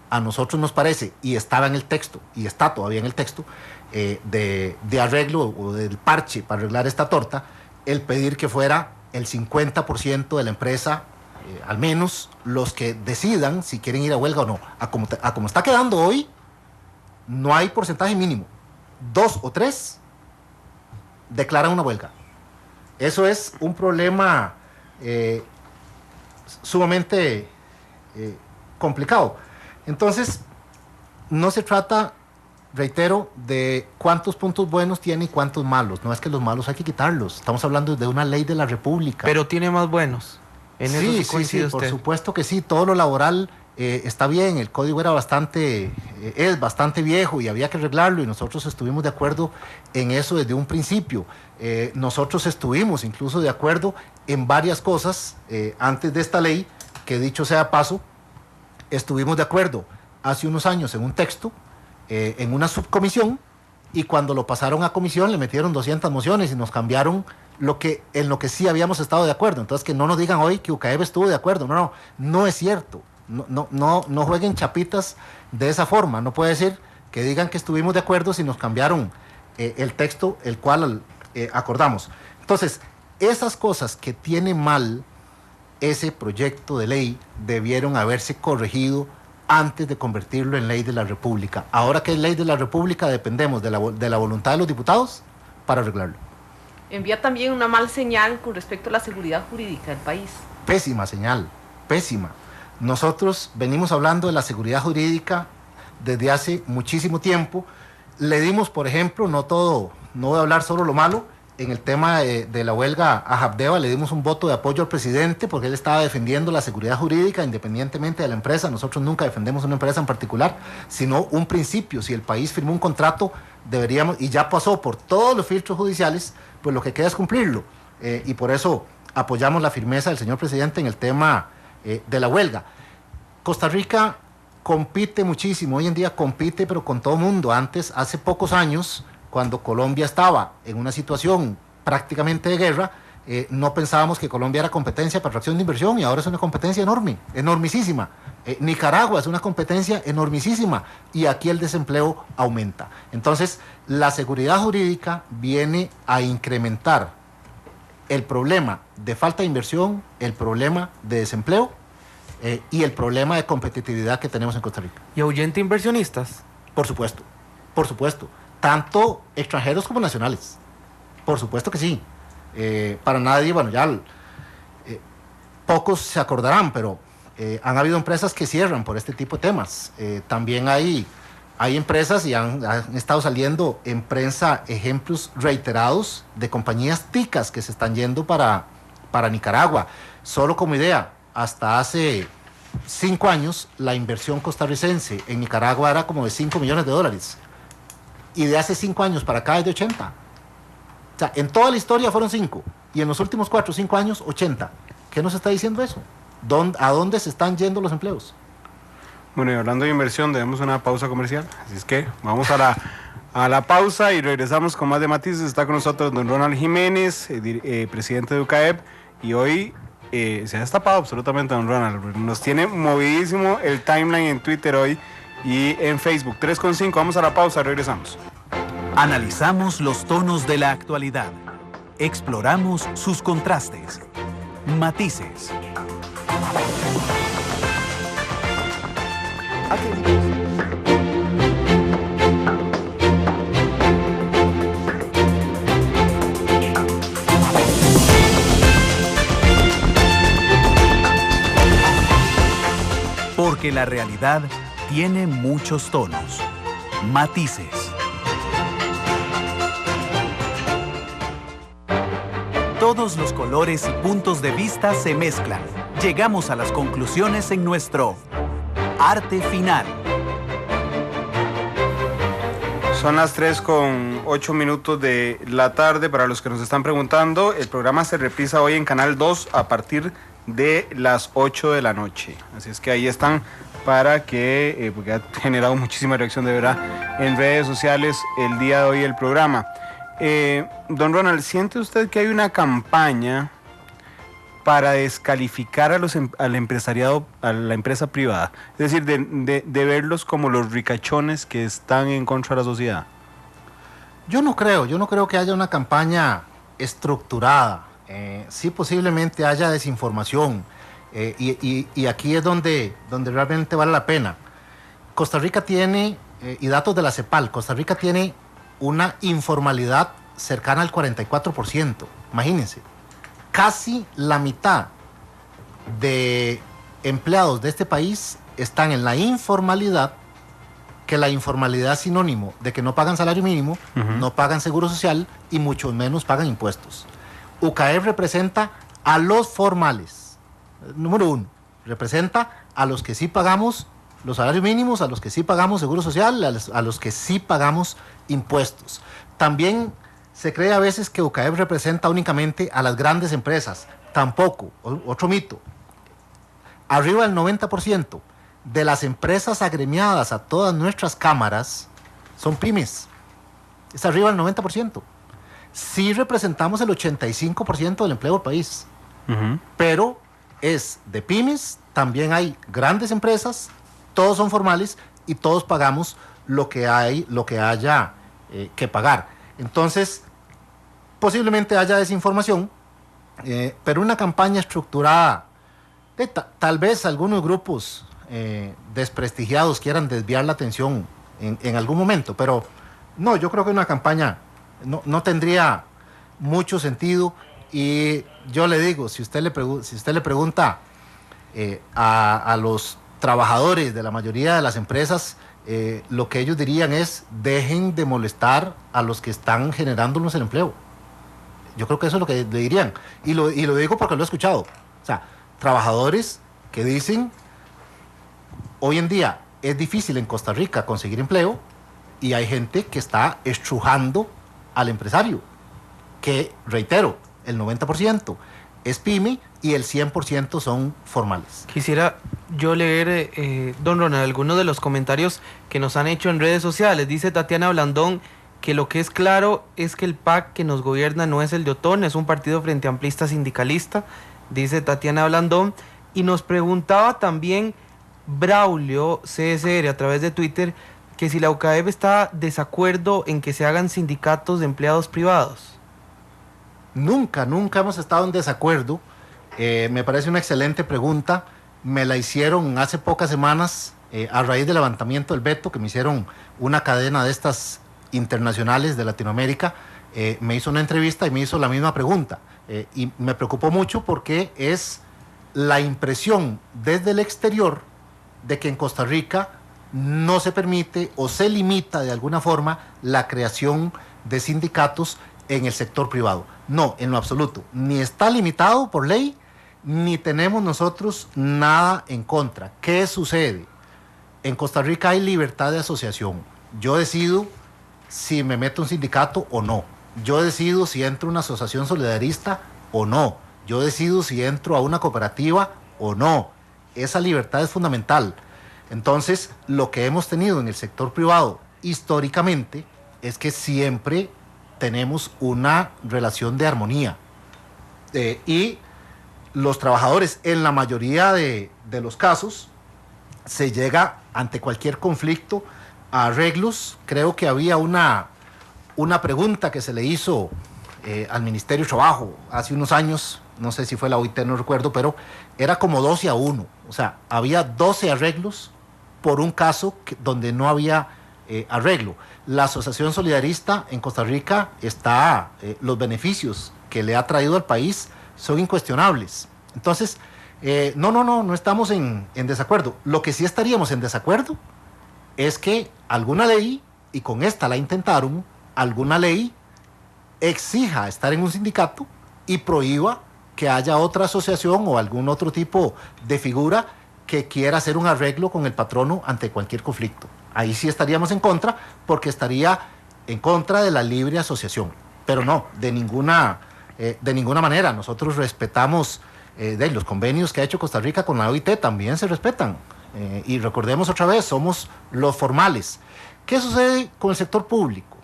D: A nosotros nos parece, y estaba en el texto, y está todavía en el texto, de arreglo o del parche para arreglar esta torta, el pedir que fuera el 50% de la empresa, al menos los que decidan si quieren ir a huelga o no. A como está quedando hoy, no hay porcentaje mínimo. 2 o 3 declaran una huelga. Eso es un problema sumamente complicado. Entonces, no se trata, reitero, de cuántos puntos buenos tiene y cuántos malos. No es que los malos hay que quitarlos. Estamos hablando de una ley de la República.
A: Pero tiene más buenos.
D: Sí, por supuesto que sí. Todo lo laboral está bien. El código era es bastante viejo y había que arreglarlo y nosotros estuvimos de acuerdo en eso desde un principio. Nosotros estuvimos incluso de acuerdo en varias cosas antes de esta ley, que dicho sea paso, estuvimos de acuerdo hace unos años en un texto, en una subcomisión, y cuando lo pasaron a comisión le metieron 200 mociones y nos cambiaron en lo que sí habíamos estado de acuerdo. Entonces, que no nos digan hoy que UCAEB estuvo de acuerdo. No es cierto. No jueguen chapitas de esa forma. No puede ser que digan que estuvimos de acuerdo si nos cambiaron el texto el cual acordamos. Entonces, esas cosas que tiene mal ese proyecto de ley debieron haberse corregido antes de convertirlo en ley de la República. Ahora que es ley de la República, dependemos de la voluntad de los diputados para arreglarlo.
C: Envía también una mal señal con respecto a la seguridad jurídica del país.
D: Pésima señal, pésima. Nosotros venimos hablando de la seguridad jurídica desde hace muchísimo tiempo. Le dimos, por ejemplo, no voy a hablar solo lo malo, en el tema de la huelga a Habdeba le dimos un voto de apoyo al presidente porque él estaba defendiendo la seguridad jurídica independientemente de la empresa. Nosotros nunca defendemos una empresa en particular, sino un principio. Si el país firmó un contrato, deberíamos, y ya pasó por todos los filtros judiciales, pues lo que queda es cumplirlo. Y por eso apoyamos la firmeza del señor presidente en el tema de la huelga. Costa Rica compite muchísimo, hoy en día compite, pero con todo mundo. Antes, hace pocos años, cuando Colombia estaba en una situación prácticamente de guerra, no pensábamos que Colombia era competencia para atracción de inversión y ahora es una competencia enorme, enormísima. Nicaragua es una competencia enormísima y aquí el desempleo aumenta. Entonces, la seguridad jurídica viene a incrementar el problema de falta de inversión, el problema de desempleo y el problema de competitividad que tenemos en Costa Rica.
A: ¿Y ahuyenta inversionistas?
D: Por supuesto, por supuesto. Tanto extranjeros como nacionales. Por supuesto que sí. Para nadie, bueno, ya pocos se acordarán, pero han habido empresas que cierran por este tipo de temas. También hay empresas y han estado saliendo en prensa ejemplos reiterados de compañías ticas que se están yendo para Nicaragua. Solo como idea, hasta hace 5 años la inversión costarricense en Nicaragua era como de $5 millones. Y de hace 5 años para acá es de 80. O sea, en toda la historia fueron 5. Y en los últimos 4 o 5 años, 80. ¿Qué nos está diciendo eso? ¿A dónde se están yendo los empleos?
B: Bueno, y hablando de inversión, debemos una pausa comercial. Así es que vamos a la pausa y regresamos con más de matices. Está con nosotros don Ronald Jiménez, presidente de UCAEB. Y hoy se ha destapado absolutamente don Ronald. Nos tiene movidísimo el timeline en Twitter hoy y en Facebook. 3:5, vamos a la pausa, regresamos.
H: Analizamos los tonos de la actualidad. Exploramos sus contrastes, matices. Porque la realidad tiene muchos tonos, matices. Todos los colores y puntos de vista se mezclan. Llegamos a las conclusiones en nuestro Arte Final.
B: Son las 3:08 de la tarde. Para los que nos están preguntando, el programa se reprisa hoy en Canal 2 a partir de las 8 de la noche. Así es que ahí están para que, porque ha generado muchísima reacción de verdad en redes sociales el día de hoy el programa. Don Ronald, ¿siente usted que hay una campaña para descalificar al empresariado, a la empresa privada? Es decir, de verlos como los ricachones que están en contra de la sociedad.
D: Yo no creo que haya una campaña estructurada. Sí, posiblemente haya desinformación. Y aquí es donde realmente vale la pena. Costa Rica tiene, y datos de la CEPAL, Costa Rica tiene una informalidad cercana al 44%. Imagínense, casi la mitad de empleados de este país están en la informalidad, que la informalidad es sinónimo de que no pagan salario mínimo, no pagan seguro social y mucho menos pagan impuestos. UCAEP representa a los formales. Número uno, representa a los que sí pagamos los salarios mínimos, a los que sí pagamos seguro social, a los que sí pagamos impuestos. También se cree a veces que UCAEP representa únicamente a las grandes empresas. Tampoco, otro mito. Arriba del 90% de las empresas agremiadas a todas nuestras cámaras son pymes. Es arriba del 90%. Sí representamos el 85% del empleo del país. Pero es de pymes, también hay grandes empresas, todos son formales y todos pagamos lo que haya que pagar. Entonces, posiblemente haya desinformación, pero una campaña estructurada, tal vez algunos grupos desprestigiados quieran desviar la atención en algún momento, pero no, yo creo que una campaña no tendría mucho sentido. Y yo le digo, si usted le pregunta a los trabajadores de la mayoría de las empresas, lo que ellos dirían es: dejen de molestar a los que están generándonos el empleo. Yo creo que eso es lo que le dirían. Y lo digo porque lo he escuchado. O sea, trabajadores que dicen: hoy en día es difícil en Costa Rica conseguir empleo, y hay gente que está estrujando al empresario, que, reitero, el 90% es pyme y el 100% son formales.
A: Quisiera yo leer, don Ronald, algunos de los comentarios que nos han hecho en redes sociales. Dice Tatiana Blandón que lo que es claro es que el PAC que nos gobierna no es el de Otón, es un partido frente amplista sindicalista, dice Tatiana Blandón. Y nos preguntaba también Braulio CSR a través de Twitter que si la UCAEP está desacuerdo en que se hagan sindicatos de empleados privados.
D: Nunca hemos estado en desacuerdo. Me parece una excelente pregunta. Me la hicieron hace pocas semanas a raíz del levantamiento del veto, que me hicieron una cadena de estas internacionales de Latinoamérica. Me hizo una entrevista y me hizo la misma pregunta. Y me preocupó mucho porque es la impresión desde el exterior de que en Costa Rica no se permite o se limita de alguna forma la creación de sindicatos en el sector privado. No, en lo absoluto. Ni está limitado por ley, ni tenemos nosotros nada en contra. ¿Qué sucede? En Costa Rica hay libertad de asociación. Yo decido si me meto en un sindicato o no. Yo decido si entro a una asociación solidarista o no. Yo decido si entro a una cooperativa o no. Esa libertad es fundamental. Entonces, lo que hemos tenido en el sector privado históricamente es que siempre tenemos una relación de armonía. Y los trabajadores, en la mayoría de los casos, se llega ante cualquier conflicto a arreglos. Creo que había una pregunta que se le hizo al Ministerio de Trabajo hace unos años, no sé si fue la OIT, no recuerdo, pero era como 12-1. O sea, había 12 arreglos por un caso donde no había arreglo. La Asociación Solidarista en Costa Rica está, los beneficios que le ha traído al país son incuestionables. Entonces, no estamos en desacuerdo. Lo que sí estaríamos en desacuerdo es que alguna ley, y con esta la intentaron, alguna ley exija estar en un sindicato y prohíba que haya otra asociación o algún otro tipo de figura que quiera hacer un arreglo con el patrono ante cualquier conflicto. Ahí sí estaríamos en contra, porque estaría en contra de la libre asociación. Pero no, de ninguna manera. Nosotros respetamos los convenios que ha hecho Costa Rica con la OIT, también se respetan. Y recordemos otra vez, somos los formales. ¿Qué sucede con el sector público?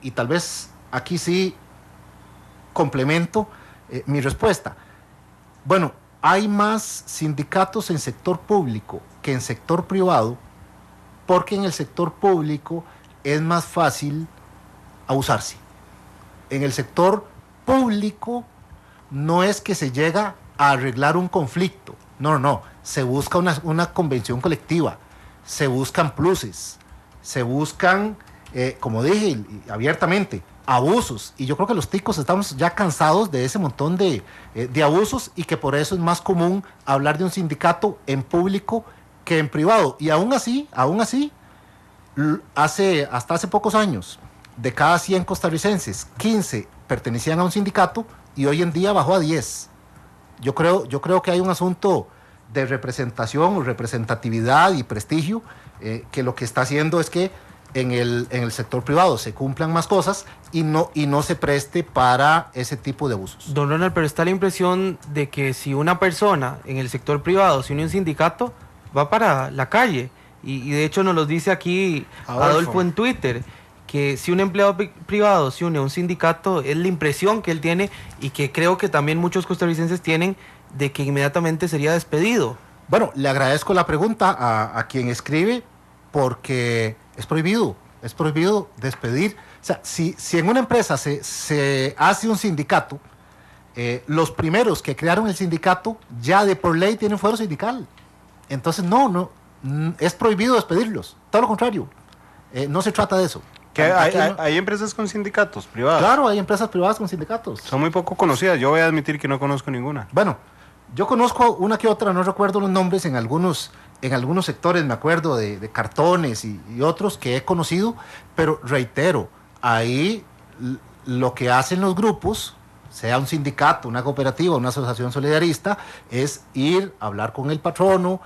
D: Y tal vez aquí sí complemento mi respuesta. Bueno, hay más sindicatos en sector público que en sector privado, porque en el sector público es más fácil abusarse. En el sector público no es que se llega a arreglar un conflicto, no, se busca una convención colectiva, se buscan pluses, se buscan, como dije abiertamente, abusos, y yo creo que los ticos estamos ya cansados de ese montón de abusos, y que por eso es más común hablar de un sindicato en público que en privado. Y aún así, hasta hace pocos años, de cada 100 costarricenses, 15 pertenecían a un sindicato, y hoy en día bajó a 10. Yo creo que hay un asunto de representación, representatividad y prestigio, que lo que está haciendo es que en el sector privado se cumplan más cosas y no se preste para ese tipo de abusos.
A: Don Ronald, pero está la impresión de que si una persona en el sector privado se une a un sindicato, va para la calle. Y de hecho nos lo dice aquí Adolfo en Twitter, que si un empleado privado se une a un sindicato, es la impresión que él tiene, y que creo que también muchos costarricenses tienen, de que inmediatamente sería despedido.
D: Bueno, le agradezco la pregunta a quien escribe, porque es prohibido despedir. O sea, si en una empresa se hace un sindicato, los primeros que crearon el sindicato ya de por ley tienen fuero sindical. Entonces no es prohibido despedirlos, todo lo contrario, no se trata de eso.
B: ¿Hay empresas con sindicatos privados?
D: Claro, hay empresas privadas con sindicatos.
B: Son muy poco conocidas, yo voy a admitir que no conozco ninguna.
D: Bueno, yo conozco una que otra, no recuerdo los nombres, en algunos sectores me acuerdo de cartones y otros que he conocido, pero reitero, ahí lo que hacen los grupos, sea un sindicato, una cooperativa, una asociación solidarista, es ir a hablar con el patrono,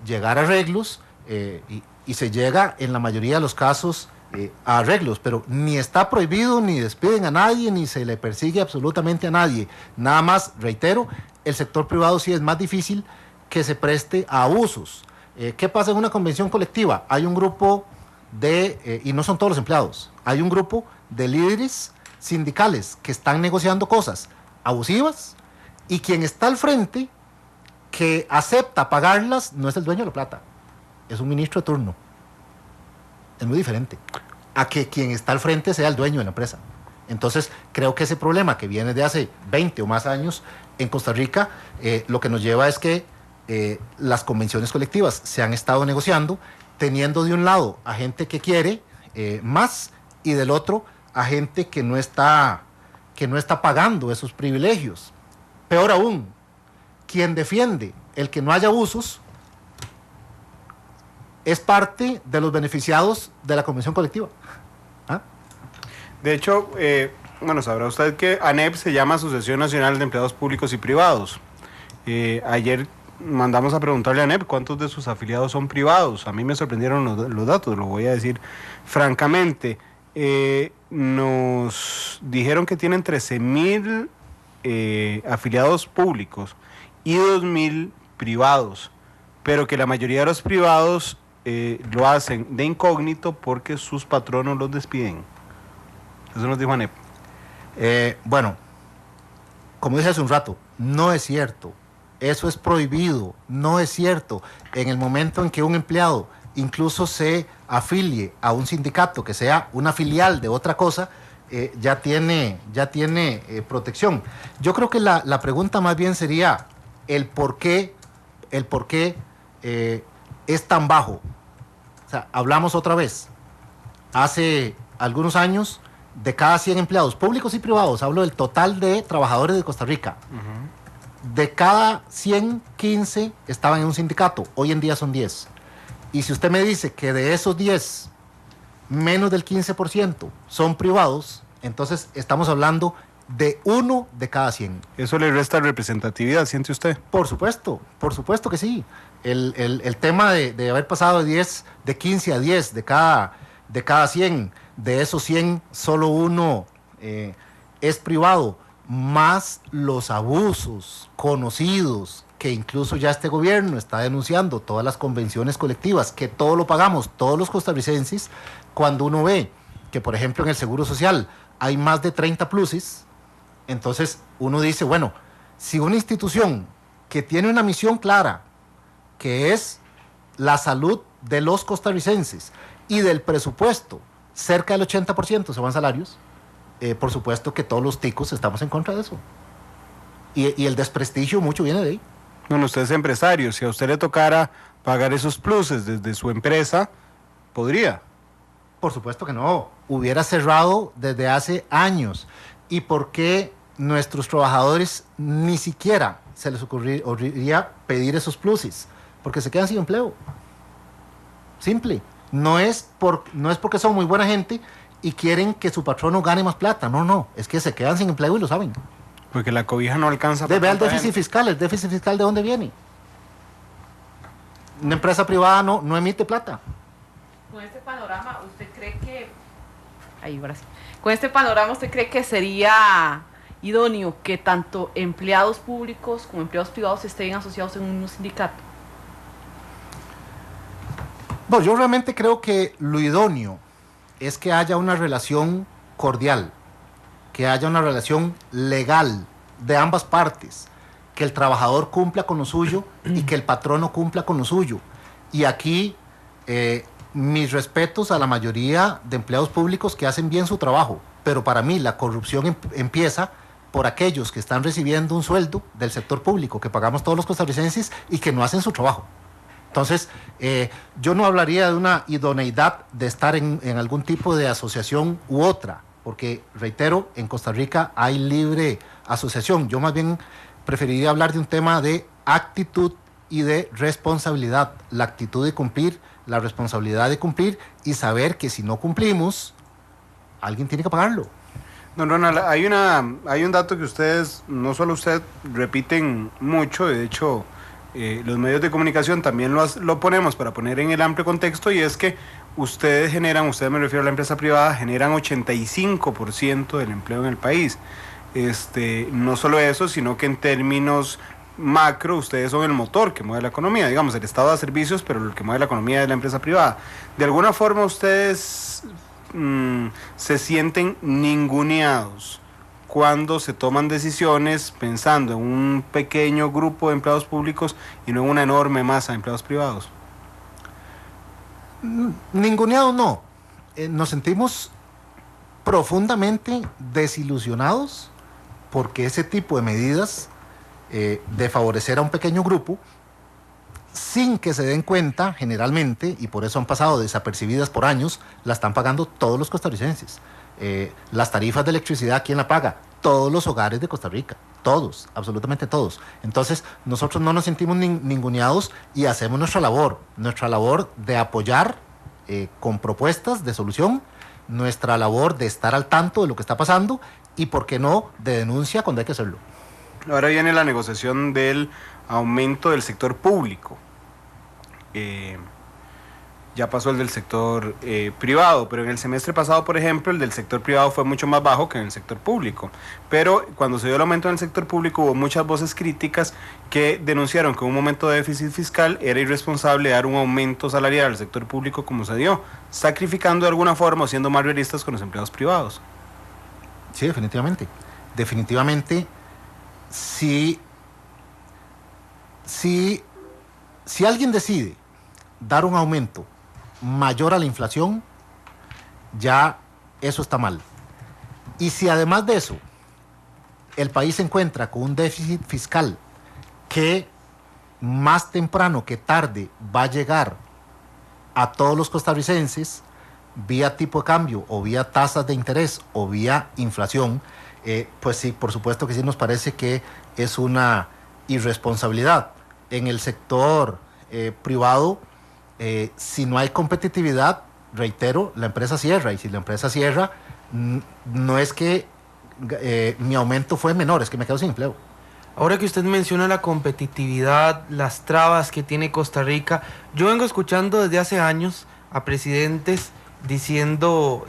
D: llegar a arreglos, y se llega en la mayoría de los casos a arreglos, pero ni está prohibido, ni despiden a nadie, ni se le persigue absolutamente a nadie. Nada más, reitero, el sector privado sí es más difícil que se preste a abusos. ¿Qué pasa en una convención colectiva? Hay un grupo y no son todos los empleados, hay un grupo de líderes sindicales que están negociando cosas abusivas, y quien está al frente, que acepta pagarlas, no es el dueño de la plata, es un ministro de turno. Es muy diferente a que quien está al frente sea el dueño de la empresa. Entonces, creo que ese problema que viene de hace 20 o más años en Costa Rica, lo que nos lleva es que las convenciones colectivas se han estado negociando, teniendo de un lado a gente que quiere más, y del otro a gente que no está pagando esos privilegios. Peor aún, quien defiende el que no haya abusos es parte de los beneficiados de la convención colectiva. ¿Ah?
B: De hecho, sabrá usted que ANEP se llama Asociación Nacional de Empleados Públicos y Privados. Ayer mandamos a preguntarle a ANEP cuántos de sus afiliados son privados. A mí me sorprendieron los datos, lo voy a decir francamente. Nos dijeron que tienen 13,000 afiliados públicos y 2,000 privados, pero que la mayoría de los privados lo hacen de incógnito porque sus patronos los despiden. Eso nos dijo ANEP.
D: Bueno, como dije hace un rato, no es cierto. Eso es prohibido, no es cierto. En el momento en que un empleado incluso se afilie a un sindicato, que sea una filial de otra cosa, ya tiene protección. Yo creo que la pregunta más bien sería el por qué es tan bajo. O sea, hablamos otra vez. Hace algunos años, de cada 100 empleados públicos y privados, hablo del total de trabajadores de Costa Rica, de cada 100, 15 estaban en un sindicato. Hoy en día son 10. Y si usted me dice que de esos 10, menos del 15% son privados, entonces estamos hablando de 1 de cada 100.
B: ¿Eso le resta representatividad, siente usted?
D: Por supuesto que sí. El tema de haber pasado de 15 a 10 de cada 100, de esos 100 solo 1 es privado, más los abusos conocidos que incluso ya este gobierno está denunciando, todas las convenciones colectivas, que todo lo pagamos todos los costarricenses. Cuando uno ve que, por ejemplo, en el Seguro Social hay más de 30 pluses, entonces uno dice, bueno, si una institución que tiene una misión clara, que es la salud de los costarricenses, y del presupuesto, cerca del 80% se van salarios, por supuesto que todos los ticos estamos en contra de eso. Y el desprestigio mucho viene de ahí.
B: Bueno, usted es empresario, si a usted le tocara pagar esos pluses desde su empresa, ¿podría?
D: Por supuesto que no, hubiera cerrado desde hace años. ¿Y por qué nuestros trabajadores ni siquiera se les ocurriría pedir esos pluses? Porque se quedan sin empleo. Simple. No es porque son muy buena gente y quieren que su patrono gane más plata. No, es que se quedan sin empleo y lo saben.
B: Porque la cobija no alcanza para
D: Ve el déficit fiscal. ¿El déficit fiscal de dónde viene? Una empresa privada no emite plata.
C: Con este panorama, ¿usted cree que... Con este panorama, ¿usted cree que sería idóneo que tanto empleados públicos como empleados privados estén asociados en un sindicato?
D: Bueno, yo realmente creo que lo idóneo es que haya una relación cordial, que haya una relación legal de ambas partes, que el trabajador cumpla con lo suyo y que el patrono cumpla con lo suyo. Y aquí mis respetos a la mayoría de empleados públicos que hacen bien su trabajo, pero para mí la corrupción empieza por aquellos que están recibiendo un sueldo del sector público, que pagamos todos los costarricenses y que no hacen su trabajo. Entonces, yo no hablaría de una idoneidad de estar en algún tipo de asociación u otra, porque, reitero, en Costa Rica hay libre asociación. Yo más bien preferiría hablar de un tema de actitud y de responsabilidad. La actitud de cumplir, la responsabilidad de cumplir y saber que si no cumplimos, alguien tiene que pagarlo.
B: Don Ronald, hay un dato que ustedes, no solo usted, repiten mucho, de hecho... los medios de comunicación también lo ponemos para poner en el amplio contexto, y es que ustedes me refiero a la empresa privada, generan 85% del empleo en el país. No solo eso, sino que en términos macro, ustedes son el motor que mueve la economía, digamos, el estado da servicios, pero el que mueve la economía es la empresa privada. De alguna forma ustedes se sienten ninguneados cuando se toman decisiones pensando en un pequeño grupo de empleados públicos y no en una enorme masa de empleados privados.
D: Ninguneado no. Nos sentimos profundamente desilusionados porque ese tipo de medidas de favorecer a un pequeño grupo, sin que se den cuenta generalmente, y por eso han pasado desapercibidas por años, la están pagando todos los costarricenses. Las tarifas de electricidad, ¿quién la paga? Todos los hogares de Costa Rica, todos, absolutamente todos. Entonces nosotros no nos sentimos ninguneados y hacemos nuestra labor de apoyar con propuestas de solución, nuestra labor de estar al tanto de lo que está pasando y, por qué no, de denuncia cuando hay que hacerlo.
B: Ahora viene la negociación del aumento del sector público. Ya pasó el del sector privado, pero en el semestre pasado, por ejemplo, el del sector privado fue mucho más bajo que en el sector público. Pero cuando se dio el aumento en el sector público hubo muchas voces críticas que denunciaron que en un momento de déficit fiscal era irresponsable dar un aumento salarial al sector público como se dio, sacrificando de alguna forma o siendo más realistas con los empleados privados.
D: Sí, definitivamente. Definitivamente, si alguien decide dar un aumento mayor a la inflación, ya eso está mal. Y si además de eso, el país se encuentra con un déficit fiscal que más temprano que tarde va a llegar a todos los costarricenses vía tipo de cambio o vía tasas de interés o vía inflación, pues sí, por supuesto que sí nos parece que es una irresponsabilidad. En el sector privado, si no hay competitividad, reitero, la empresa cierra, y si la empresa cierra, no es que mi aumento fue menor, es que me quedo sin empleo.
A: Ahora que usted menciona la competitividad, las trabas que tiene Costa Rica, yo vengo escuchando desde hace años a presidentes diciendo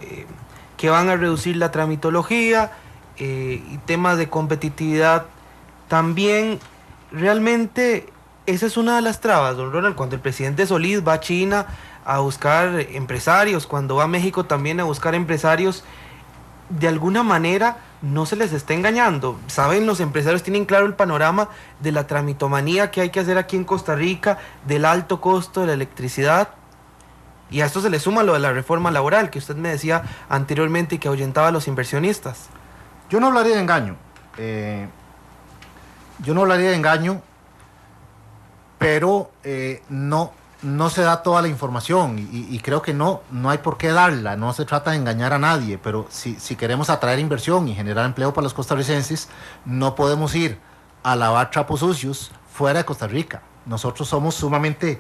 A: que van a reducir la tramitología y temas de competitividad. También, realmente, esa es una de las trabas, don Ronald, cuando el presidente Solís va a China a buscar empresarios, cuando va a México también a buscar empresarios, de alguna manera no se les está engañando. Saben, los empresarios tienen claro el panorama de la tramitomanía que hay que hacer aquí en Costa Rica, del alto costo de la electricidad, y a esto se le suma lo de la reforma laboral que usted me decía anteriormente y que ahuyentaba a los inversionistas.
D: Yo no hablaría de engaño, pero no se da toda la información y creo que no hay por qué darla. No se trata de engañar a nadie, pero si queremos atraer inversión y generar empleo para los costarricenses, no podemos ir a lavar trapos sucios fuera de Costa Rica. Nosotros somos sumamente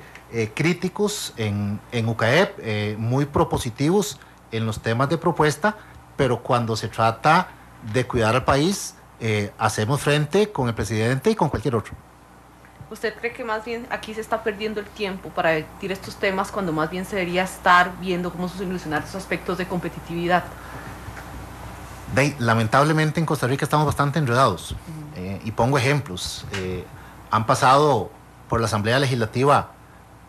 D: críticos en UCAEP, muy propositivos en los temas de propuesta, pero cuando se trata de cuidar al país, hacemos frente con el presidente y con cualquier otro.
C: ¿Usted cree que más bien aquí se está perdiendo el tiempo para debatir estos temas cuando más bien se debería estar viendo cómo solucionar esos aspectos de competitividad?
D: Lamentablemente en Costa Rica estamos bastante enredados. Y pongo ejemplos. Han pasado por la Asamblea Legislativa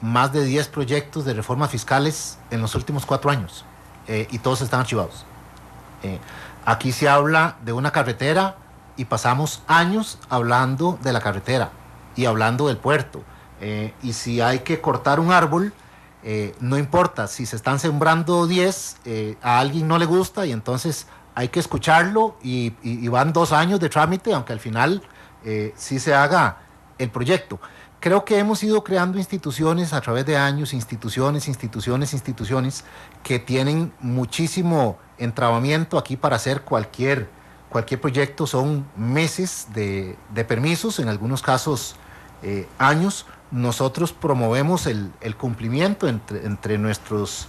D: más de 10 proyectos de reformas fiscales en los últimos 4 años. Y todos están archivados. Aquí se habla de una carretera y pasamos años hablando de la carretera y hablando del puerto. Y si hay que cortar un árbol, no importa, si se están sembrando 10, a alguien no le gusta y entonces hay que escucharlo y van 2 años de trámite, aunque al final sí se haga el proyecto. Creo que hemos ido creando instituciones a través de años, instituciones, que tienen muchísimo entrabamiento aquí para hacer cualquier proyecto. Son meses de permisos, en algunos casos años. Nosotros promovemos el cumplimiento entre nuestros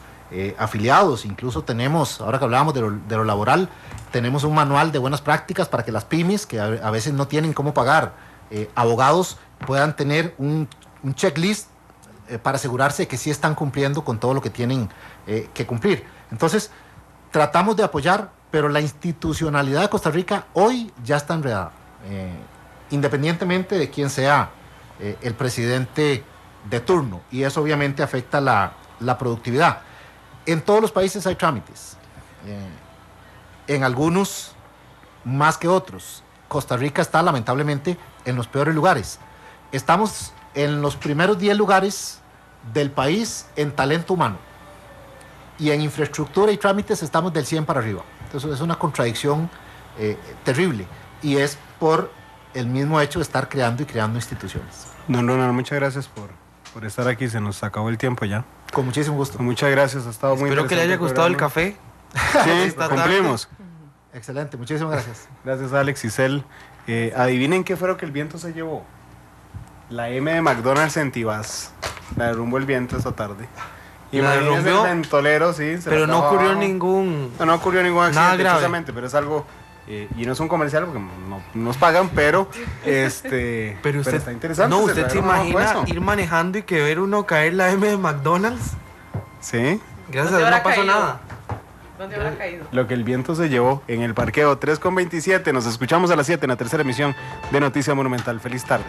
D: afiliados. Incluso tenemos, ahora que hablábamos de lo laboral, tenemos un manual de buenas prácticas para que las pymes, que a veces no tienen cómo pagar abogados, puedan tener un checklist para asegurarse de que sí están cumpliendo con todo lo que tienen que cumplir. Entonces, tratamos de apoyar, pero la institucionalidad de Costa Rica hoy ya está enredada, independientemente de quién sea el presidente de turno, y eso obviamente afecta la productividad. En todos los países hay trámites, en algunos más que otros. Costa Rica está lamentablemente en los peores lugares. Estamos en los primeros 10 lugares del país en talento humano, y en infraestructura y trámites estamos del 100 para arriba. Entonces es una contradicción terrible, y es por el mismo hecho de estar creando instituciones.
B: Don Ronald, muchas gracias por estar aquí. Se nos acabó el tiempo ya.
D: Con muchísimo gusto.
B: Muchas gracias, ha estado muy interesante.
A: Espero que le haya gustado el café.
B: Sí, cumplimos.
D: Excelente, muchísimas gracias.
B: Gracias, Alex y Cel. Adivinen qué fue lo que el viento se llevó. La M de McDonald's en Tibás. La derrumbó el viento esta tarde. Y
A: la derrumbió,
B: en Tolero, sí.
A: Pero no ocurrió ningún...
B: No ocurrió ningún accidente,
A: grave,
B: precisamente, pero es algo... y no es un comercial porque no nos pagan, pero
A: pero usted
B: está interesante.
A: No, usted se imagina ir manejando y que ver uno caer la M de McDonald's.
B: Sí.
A: Gracias a Dios no pasó nada.
C: ¿Dónde habrá caído?
B: Lo que el viento se llevó en el parqueo. 3:27. Nos escuchamos a las 7 en la tercera emisión de Noticia Monumental. Feliz tarde.